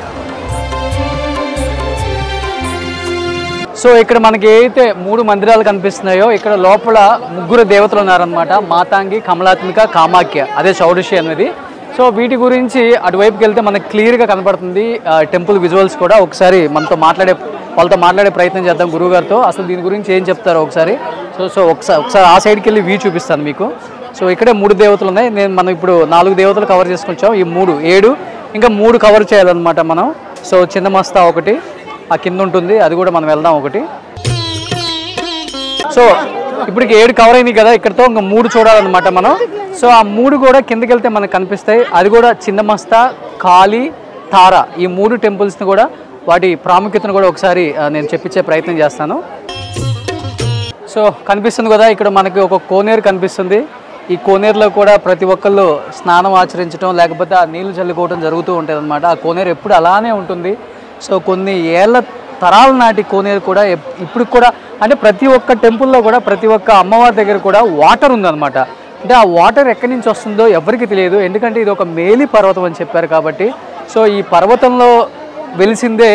సో ఇక్కడ మనకి ఏదైతే 3 మందిరాలు కనిపిస్తున్నాయో ఇక్కడ లోపల 3 దేవతలు ఉన్నారనమాట. మాతాంగి, కమలాత్మిక, కామాఖ్య, అదే షోడశి అనేది. సో వీటి గురించి అటువైపుకి వెళ్తే మనకు క్లియర్గా కనపడుతుంది టెంపుల్ విజువల్స్ కూడా. ఒకసారి వాళ్ళతో మాట్లాడే ప్రయత్నం చేద్దాం గురువుగారితో. అసలు దీని గురించి ఏం చెప్తారో ఒకసారి. సో ఒకసారి ఆ సైడ్కి వెళ్ళి వ్యూ చూపిస్తాను మీకు. సో ఇక్కడే 3 దేవతలు ఉన్నాయి. మనం ఇప్పుడు 4 దేవతలు కవర్ చేసుకొచ్చాం. ఈ 3 7 ఇంకా 3 కవర్ చేయాలన్నమాట మనం. సో చిన్న మస్తా ఒకటి ఆ కింద ఉంటుంది, అది కూడా మనం వెళ్దాం ఒకటి. సో ఇప్పటికి 7 కవర్ అయినాయి కదా, ఇక్కడతో ఇంకా 3 చూడాలన్నమాట మనం. సో ఆ 3 కూడా కిందకి వెళ్తే మనకు కనిపిస్తాయి. అది కూడా చిన్న మస్తా, కాళీ, తార, ఈ 3 టెంపుల్స్ని కూడా వాటి ప్రాముఖ్యతను కూడా ఒకసారి నేను చెప్పించే ప్రయత్నం చేస్తాను. సో కనిపిస్తుంది కదా, ఇక్కడ మనకి ఒక కోనేరు కనిపిస్తుంది. ఈ కోనేరులో కూడా ప్రతి ఒక్కళ్ళు స్నానం ఆచరించడం లేకపోతే ఆ నీళ్లు చల్లుకోవడం జరుగుతూ ఉంటుంది అనమాట. ఆ కోనేరు ఎప్పుడు అలానే ఉంటుంది. సో కొన్ని ఏళ్ళ తరాల నాటి కోనేరు కూడా ఇప్పుడు కూడా, అంటే ప్రతి ఒక్క టెంపుల్లో కూడా ప్రతి ఒక్క అమ్మవారి దగ్గర కూడా వాటర్ ఉందన్నమాట. అంటే ఆ వాటర్ ఎక్కడి నుంచి వస్తుందో ఎవరికి తెలియదు, ఎందుకంటే ఇది ఒక మేలి పర్వతం అని చెప్పారు కాబట్టి. సో ఈ పర్వతంలో వెలిసిందే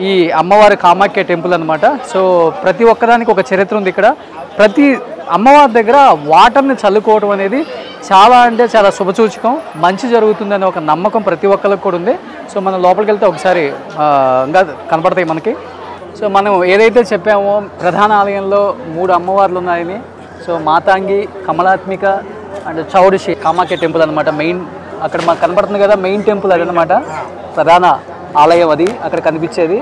ఈ అమ్మవారి కామాఖ్య టెంపుల్ అనమాట. సో ప్రతి ఒక్కదానికి ఒక చరిత్ర ఉంది ఇక్కడ. ప్రతి అమ్మవారి దగ్గర వాటర్ని చల్లుకోవడం అనేది చాలా అంటే చాలా శుభసూచకం, మంచి జరుగుతుందనే ఒక నమ్మకం ప్రతి ఒక్కరికి కూడా ఉంది. సో మనం లోపలికి వెళ్తే ఒకసారి ఇంకా కనపడతాయి మనకి. సో మనం ఏదైతే చెప్పామో ప్రధాన ఆలయంలో 3 అమ్మవార్లు ఉన్నాయని. So Matangi, Kamalatmika and Shodashi Kamakhya temple అనమాట. మెయిన్ అక్కడ మాకు కనపడుతుంది కదా, మెయిన్ టెంపుల్ అదనమాట, ప్రధాన ఆలయం అది. అక్కడ కనిపించేది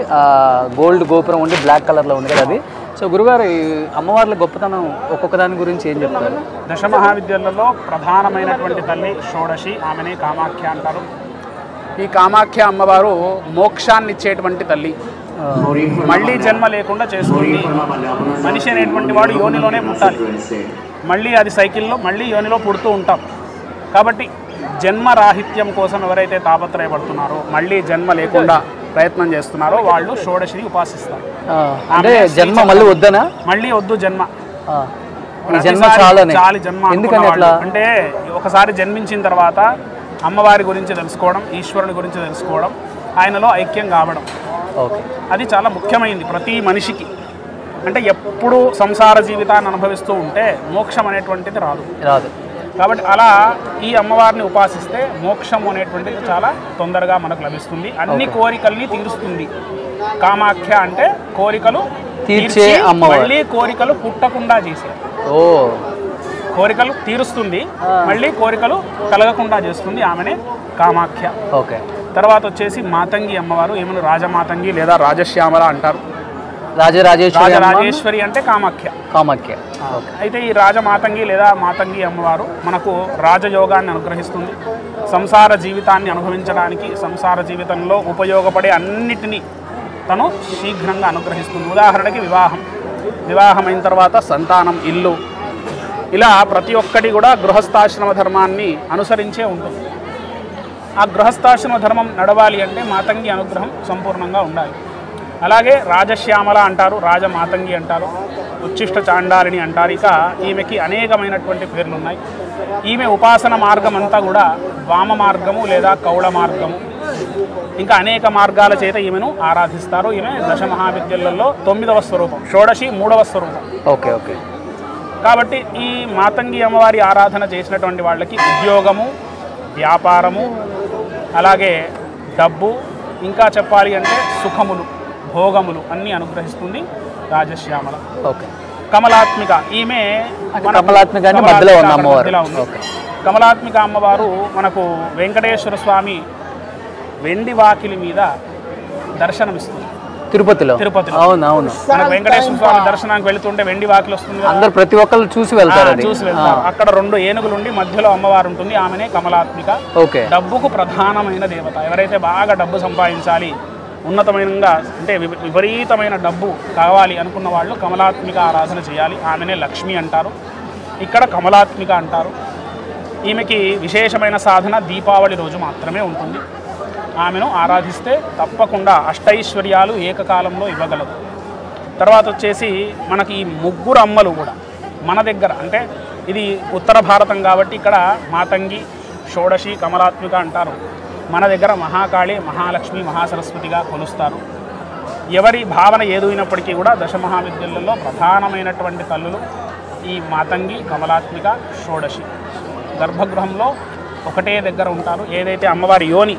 గోల్డ్ గోపురం ఉండి బ్లాక్ కలర్లో ఉంది కదా అది. సో గురుగారు, ఈ అమ్మవార్ల గొప్పతనం ఒక్కొక్క దాని గురించి ఏం చెప్తారు? దశమహావిద్యలలో ప్రధానమైనటువంటి తల్లి షోడశి, ఆమెనే కామాఖ్య అంటారు. ఈ కామాఖ్య అమ్మవారు మోక్షాన్ని ఇచ్చేటువంటి తల్లి. మళ్ళీ జన్మ లేకుండా చేస్తుంది. మనిషి అనేటువంటి వాడు యోనిలోనే పుట్టాలి, మళ్ళీ అది సైకిల్లో మళ్ళీ యోనిలో పుడుతూ ఉంటాం. కాబట్టి జన్మరాహిత్యం కోసం ఎవరైతే తాపత్రయపడుతున్నారో, మళ్ళీ జన్మ లేకుండా ప్రయత్నం చేస్తున్నారో వాళ్ళు షోడశిని ఉపాసిస్తారు. అంటే జన్మ మళ్ళీ వద్దనా? మళ్ళీ వద్దు జన్మ, చాలి జన్మ. అంటే ఒకసారి జన్మించిన తర్వాత అమ్మవారి గురించి తెలుసుకోవడం, ఈశ్వరుని గురించి తెలుసుకోవడం, ఆయనలో ఐక్యం కావడం, అది చాలా ముఖ్యమైనది ప్రతి మనిషికి. అంటే ఎప్పుడు సంసార జీవితాన్ని అనుభవిస్తూ ఉంటే మోక్షం అనేటువంటిది రాదు. కాబట్టి అలా ఈ అమ్మవారిని ఉపాసిస్తే మోక్షం అనేటువంటిది చాలా తొందరగా మనకు లభిస్తుంది. అన్ని కోరికల్ని తీరుస్తుంది. కామాఖ్య అంటే కోరికలు తీర్చే అమ్మవారు, మళ్ళీ కోరికలు పుట్టకుండా చేసే, కోరికలు తీరుస్తుంది, మళ్ళీ కోరికలు కలగకుండా చేస్తుంది. ఆమెనే కామాఖ్య. తర్వాత వచ్చేసి మాతంగి అమ్మవారు, ఏమను రాజమాతంగి లేదా రాజశ్యామల అంటారు. రాజరాజేశ్వరి అంటే కామాఖ్య. అయితే ఈ రాజమాతంగి లేదా మాతంగి అమ్మవారు మనకు రాజయోగాన్ని అనుగ్రహిస్తుంది. సంసార జీవితాన్ని అనుభవించడానికి, సంసార జీవితంలో ఉపయోగపడే అన్నిటినీ తను శీఘ్రంగా అనుగ్రహిస్తుంది. ఉదాహరణకి వివాహమైన తర్వాత సంతానం, ఇల్లు, ఇలా ప్రతి ఒక్కటి కూడా గృహస్థాశ్రమ ధర్మాన్ని అనుసరించే ఉంటుంది. ఆ గృహస్థాశ్రమ ధర్మం నడవాలి అంటే మాతంగి అనుగ్రహం సంపూర్ణంగా ఉండాలి. అలాగే రాజశ్యామల అంటారు, రాజమాతంగి అంటారు, ఉచ్చిష్ట చాండాలిని అంటారు. ఇక ఈమెకి అనేకమైనటువంటి పేర్లు ఉన్నాయి. ఈమె ఉపాసన మార్గం అంతా కూడా వామ మార్గము లేదా కౌళ మార్గము, ఇంకా అనేక మార్గాల చేత ఈమెను ఆరాధిస్తారు. ఈమె దశమహావిద్యలలో 9వ స్వరూపం, షోడశి 3వ స్వరూపం. కాబట్టి ఈ మాతంగి అమ్మవారి ఆరాధన చేసినటువంటి వాళ్ళకి ఉద్యోగము, వ్యాపారము, అలాగే డబ్బు, ఇంకా చెప్పాలి అంటే సుఖములు, భోగములు అన్నీ అనుగ్రహిస్తుంది రాజశ్యామల. కమలాత్మిక, ఈమె కమలాత్మిక అమ్మవారు మనకు వెంకటేశ్వర స్వామి వెండి వాకిలి మీద దర్శనమిస్తుంది తిరుపతిలో. అవునవును, మనకు వెంకటేశ్వర స్వామి దర్శనానికి వెళుతుంటే వెండి వాకిలి వస్తుంది, అందరు ప్రతి ఒక్కరు చూసి వెళ్తారు. అక్కడ 2 ఏనుగులు ఉండి మధ్యలో అమ్మవారు ఉంటుంది, ఆమెనే కమలాత్మిక. డబ్బుకు ప్రధానమైన దేవత. ఎవరైతే బాగా డబ్బు సంపాదించాలి, ఉన్నతమైనగా అంటే విపరీతమైన డబ్బు కావాలి అనుకున్న వాళ్ళు కమలాత్మిక ఆరాధన చేయాలి. ఆమెనే లక్ష్మి అంటారు, ఇక్కడ కమలాత్మిక అంటారు. ఈమెకి విశేషమైన సాధన దీపావళి రోజు మాత్రమే ఉంటుంది. ఆమెను ఆరాధిస్తే తప్పకుండా అష్టైశ్వర్యాలు ఏకకాలంలో ఇవ్వగలదు. తర్వాత వచ్చేసి మనకి ఈ 3 అమ్మలు కూడా మన దగ్గర, అంటే ఇది ఉత్తర భారతం కాబట్టి ఇక్కడ మాతంగి, షోడశి కమలాత్మిక అంటారు. మన దగ్గర మహాకాళి, మహాలక్ష్మి, మహాసరస్వతిగా కొలుస్తారు. ఎవరి భావన ఏదైనప్పటికీ కూడా దశమహావిద్యలలో ప్రధానమైనటువంటి తల్లులు ఈ మాతంగి, కమలాత్మిక, షోడశి. గర్భగృహంలో ఒకటే దగ్గర ఉంటారు. ఏదైతే అమ్మవారి యోని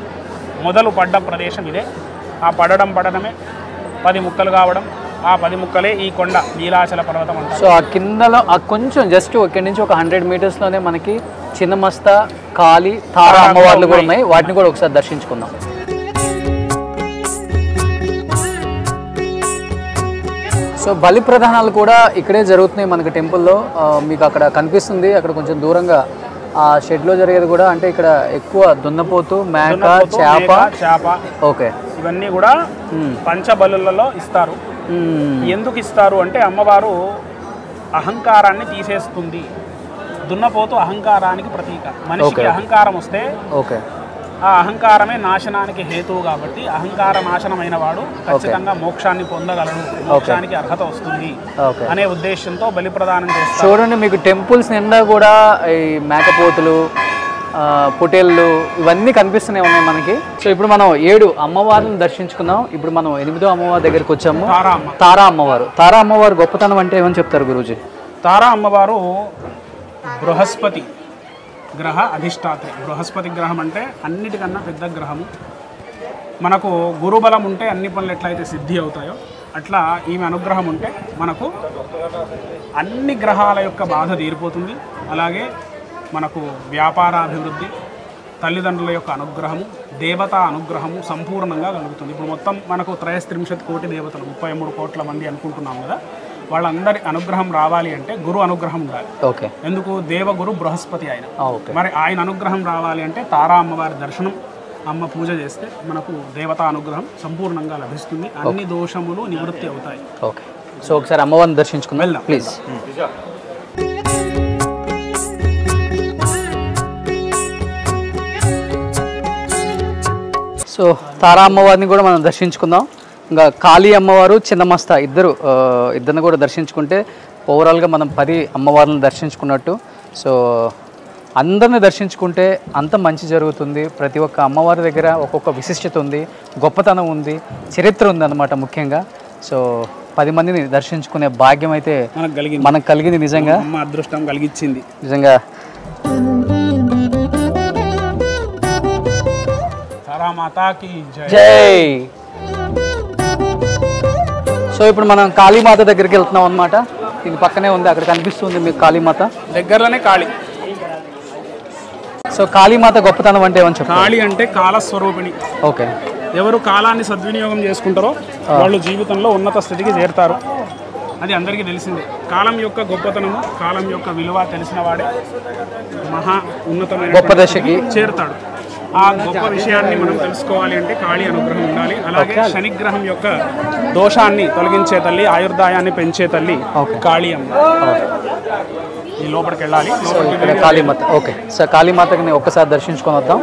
మొదలు పడ్డ ప్రదేశం ఇదే. ఆ పడడమే 10 ముక్కలు కావడం, ఆ 10 ముక్కలే ఈ కొండ నీలాచల పర్వతం అంటారు. సో ఆ కిందలో ఆ కొంచెం జస్ట్ ఇక్కడి నుంచి ఒక 100 మీటర్స్లోనే మనకి చిన్నమస్త, కాళీ, తారా అమ్మవార్లు కూడా ఉన్నాయి. వాటిని కూడా ఒకసారి దర్శించుకుందాం. సో బలి ప్రధానాలు కూడా ఇక్కడే జరుగుతున్నాయి మనకి టెంపుల్లో. మీకు అక్కడ కనిపిస్తుంది, అక్కడ కొంచెం దూరంగా ఆ షెడ్లో జరిగేది కూడా. అంటే ఇక్కడ ఎక్కువ దున్నపోతు, మేక, చేప. ఓకే, ఇవన్నీ కూడా పంచబలులలో ఇస్తారు. ఎందుకు ఇస్తారు అంటే అమ్మవారు అహంకారాన్ని తీసేస్తుంది. దున్నపోతు అహంకారానికి ప్రతీక. మనిషికి అహంకారం వస్తే ఆ అహంకారమే నాశనానికి హేతువు. కాబట్టి అహంకార నాశనమైన వాడు ఖచ్చితంగా మోక్షాన్ని పొందగలడు, మోక్షానికి అర్హత వస్తుంది అనే ఉద్దేశంతో బలి ప్రదానం చేస్తారు. చూడండి, మీకు టెంపుల్స్ నిండా కూడా ఈ మేకపోతులు, పొటేళ్ళు ఇవన్నీ కనిపిస్తూనే ఉన్నాయి మనకి. సో ఇప్పుడు మనం 7 అమ్మవారిని దర్శించుకున్నాం. ఇప్పుడు మనం 8వ అమ్మవారి దగ్గరికి వచ్చాము. తారా అమ్మవారు. తారా అమ్మవారు గొప్పతనం అంటే ఏమని చెప్తారు గురూజీ? తారా అమ్మవారు బృహస్పతి గ్రహ అధిష్టాత్రి. బృహస్పతి గ్రహం అంటే అన్నిటికన్నా పెద్ద గ్రహము. మనకు గురుబలం ఉంటే అన్ని పనులు ఎట్లయితే సిద్ధి అవుతాయో అట్లా ఈమె అనుగ్రహం ఉంటే మనకు అన్ని గ్రహాల యొక్క బాధ తీరిపోతుంది. అలాగే మనకు వ్యాపారాభివృద్ధి, తల్లిదండ్రుల యొక్క అనుగ్రహము, దేవతా అనుగ్రహము సంపూర్ణంగా కలుగుతుంది. ఇప్పుడు మొత్తం మనకు 33 కోటి దేవతలు, 33 కోట్ల మంది అనుకుంటున్నాం కదా. వాళ్ళందరి అనుగ్రహం రావాలి అంటే గురు అనుగ్రహం ఉండాలి. ఓకే, ఎందుకు? దేవగురు బృహస్పతి ఆయన. మరి ఆయన అనుగ్రహం రావాలి అంటే తారా అమ్మవారి దర్శనం, అమ్మ పూజ చేస్తే మనకు దేవతా అనుగ్రహం సంపూర్ణంగా లభిస్తుంది. అన్ని దోషములు నివృత్తి అవుతాయి. ఓకే, సో ఒకసారి అమ్మవారిని దర్శించుకుందాం వెళ్దాం ప్లీజ్. సో తారా అమ్మవారిని కూడా మనం దర్శించుకుందాం. ఇంకా కాళీ అమ్మవారు, చిన్నమస్త ఇద్దరిని కూడా దర్శించుకుంటే ఓవరాల్గా మనం 10 అమ్మవార్లను దర్శించుకున్నట్టు. సో అందరిని దర్శించుకుంటే అంత మంచి జరుగుతుంది. ప్రతి ఒక్క అమ్మవారి దగ్గర ఒక్కొక్క విశిష్టత ఉంది, గొప్పతనం ఉంది, చరిత్ర ఉంది అన్నమాట ముఖ్యంగా. సో 10 మందిని దర్శించుకునే భాగ్యం అయితే మనకు కలిగింది. నిజంగా అదృష్టం కలిగించింది నిజంగా. జై. సో ఇప్పుడు మనం కాళీమాత దగ్గరికి వెళ్తున్నాం అనమాట. ఇది పక్కనే ఉంది, అక్కడ కనిపిస్తుంది మీకు కాళీమాత దగ్గరలోనే. కాళీ. సో కాళీమాత గొప్పతనం అంటే ఏమని చెప్పాలి? కాళీ అంటే కాలస్వరూపిణి. ఓకే, ఎవరు కాలాన్ని సద్వినియోగం చేసుకుంటారో వాళ్ళు జీవితంలో ఉన్నత స్థితికి చేరుతారు. అది అందరికీ తెలిసిందే. కాలం యొక్క గొప్పతనము, కాలం యొక్క విలువ తెలిసిన వాడే మహా ఉన్నతమైన గొప్ప దశకి చేరుతాడు. ఆ గొప్ప విషయాన్ని మనం తెలుసుకోవాలి అంటే కాళీ అనుగ్రహం ఉండాలి. అలాగే శనిగ్రహం యొక్క దోషాన్ని తొలగించే తల్లి, ఆయుర్దాయాన్ని పెంచే తల్లి కాళీ అమ్మ. ఈ లోపలికి వెళ్ళాలి. కాళీమాత. ఓకే, సో కాళీమాతని ఒక్కసారి దర్శించుకొని వద్దాం.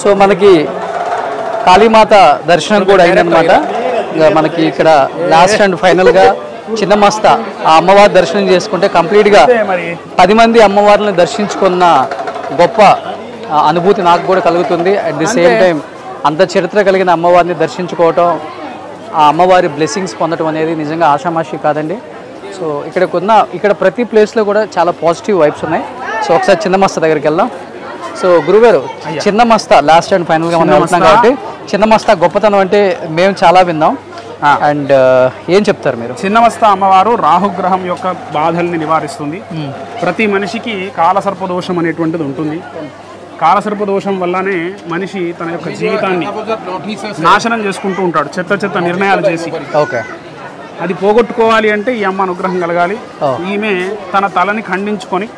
సో మనకి కాళీమాత దర్శనం కూడా అయిందనమాట. మనకి ఇక్కడ లాస్ట్ అండ్ ఫైనల్గా చిన్నమస్త ఆ అమ్మవారి దర్శనం చేసుకుంటే కంప్లీట్గా 10 మంది అమ్మవారిని దర్శించుకున్న గొప్ప అనుభూతి నాకు కూడా కలుగుతుంది. అట్ ది సేమ్ టైం అంత చరిత్ర కలిగిన అమ్మవారిని దర్శించుకోవటం, ఆ అమ్మవారి బ్లెస్సింగ్స్ పొందడం అనేది నిజంగా ఆషామాషి కాదండి. సో ఇక్కడ ప్రతి ప్లేస్లో కూడా చాలా పాజిటివ్ వైబ్స్ ఉన్నాయి. సో ఒకసారి చిన్నమస్త దగ్గరికి వెళ్దాం. సో గురుగారు, చిన్నమస్త లాస్ట్ అండ్ ఫైనల్గా మనం వెళ్తున్నాం కాబట్టి చిన్నమస్త గొప్పతనం అంటే మేము చాలా విన్నాం. అండ్ ఏం చెప్తారు మీరు? చిన్నమస్త అమ్మవారు రాహుగ్రహం యొక్క బాధల్ని నివారిస్తుంది. ప్రతి మనిషికి కాలసర్పదోషం అనేటువంటిది ఉంటుంది. కాలసర్పదోషం వల్లనే మనిషి తన యొక్క జీవితాన్ని నాశనం చేసుకుంటూ ఉంటాడు, చెత్త నిర్ణయాలు చేసి. ఓకే, అది పోగొట్టుకోవాలి అంటే ఈ అమ్మ అనుగ్రహం కలగాలి. ఈమె తన తలని ఖండించుకొని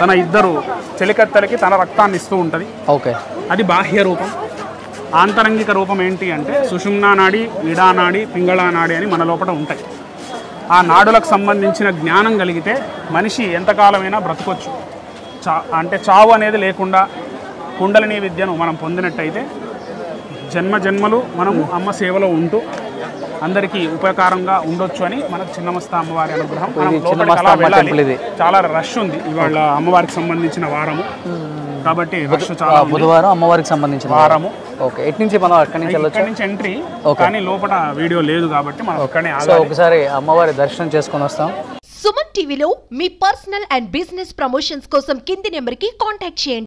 తన 2 చెలికత్తెలకి తన రక్తాన్ని ఇస్తూ ఉంటుంది. ఓకే, అది బాహ్య రూపం. ఆంతరంగిక రూపం ఏంటి అంటే సుషుమ్నా నాడి, ఇడానాడి, పింగళా నాడి అని మన లోపల ఉంటాయి. ఆ నాడులకు సంబంధించిన జ్ఞానం కలిగితే మనిషి ఎంతకాలమైనా బ్రతకొచ్చు. అంటే చావు అనేది లేకుండా కుండలిని విద్యను మనం పొందినట్టయితే జన్మలు మనము అమ్మ సేవలో ఉంటూ అందరికీ ఉపయోగకరంగా ఉండొచ్చు అని మనకు చిన్నమస్త అమ్మవారి అనుగ్రహం. మనం ఇది లోపలికి చిన్నమస్త అలా అమ్మ వెళ్ళాలి. టెంపుల్ ఇది. చాలా రష్ ఉంది ఇవాళ అమ్మవారికి సంబంధించిన వారము కాబట్టి రష్ చాలా ఉంది. బుధవారం అమ్మవారికి సంబంధించిన వారము. ఓకే, ఎటు నుంచి మనం అక్కడి నుంచి వెళ్ళొచ్చు? ఇక్కడి నుంచి ఎంట్రీ, కానీ లోపల వీడియో లేదు కాబట్టి మనం అక్కడనే సో ఒకసారి అమ్మవారి దర్శనం చేసుకొని వస్తాం. సుమన్ టీవీలో మీ పర్సనల్ అండ్ బిజినెస్ ప్రమోషన్స్ కోసం కింది నెంబర్కి కాంటాక్ట్ చేయండి.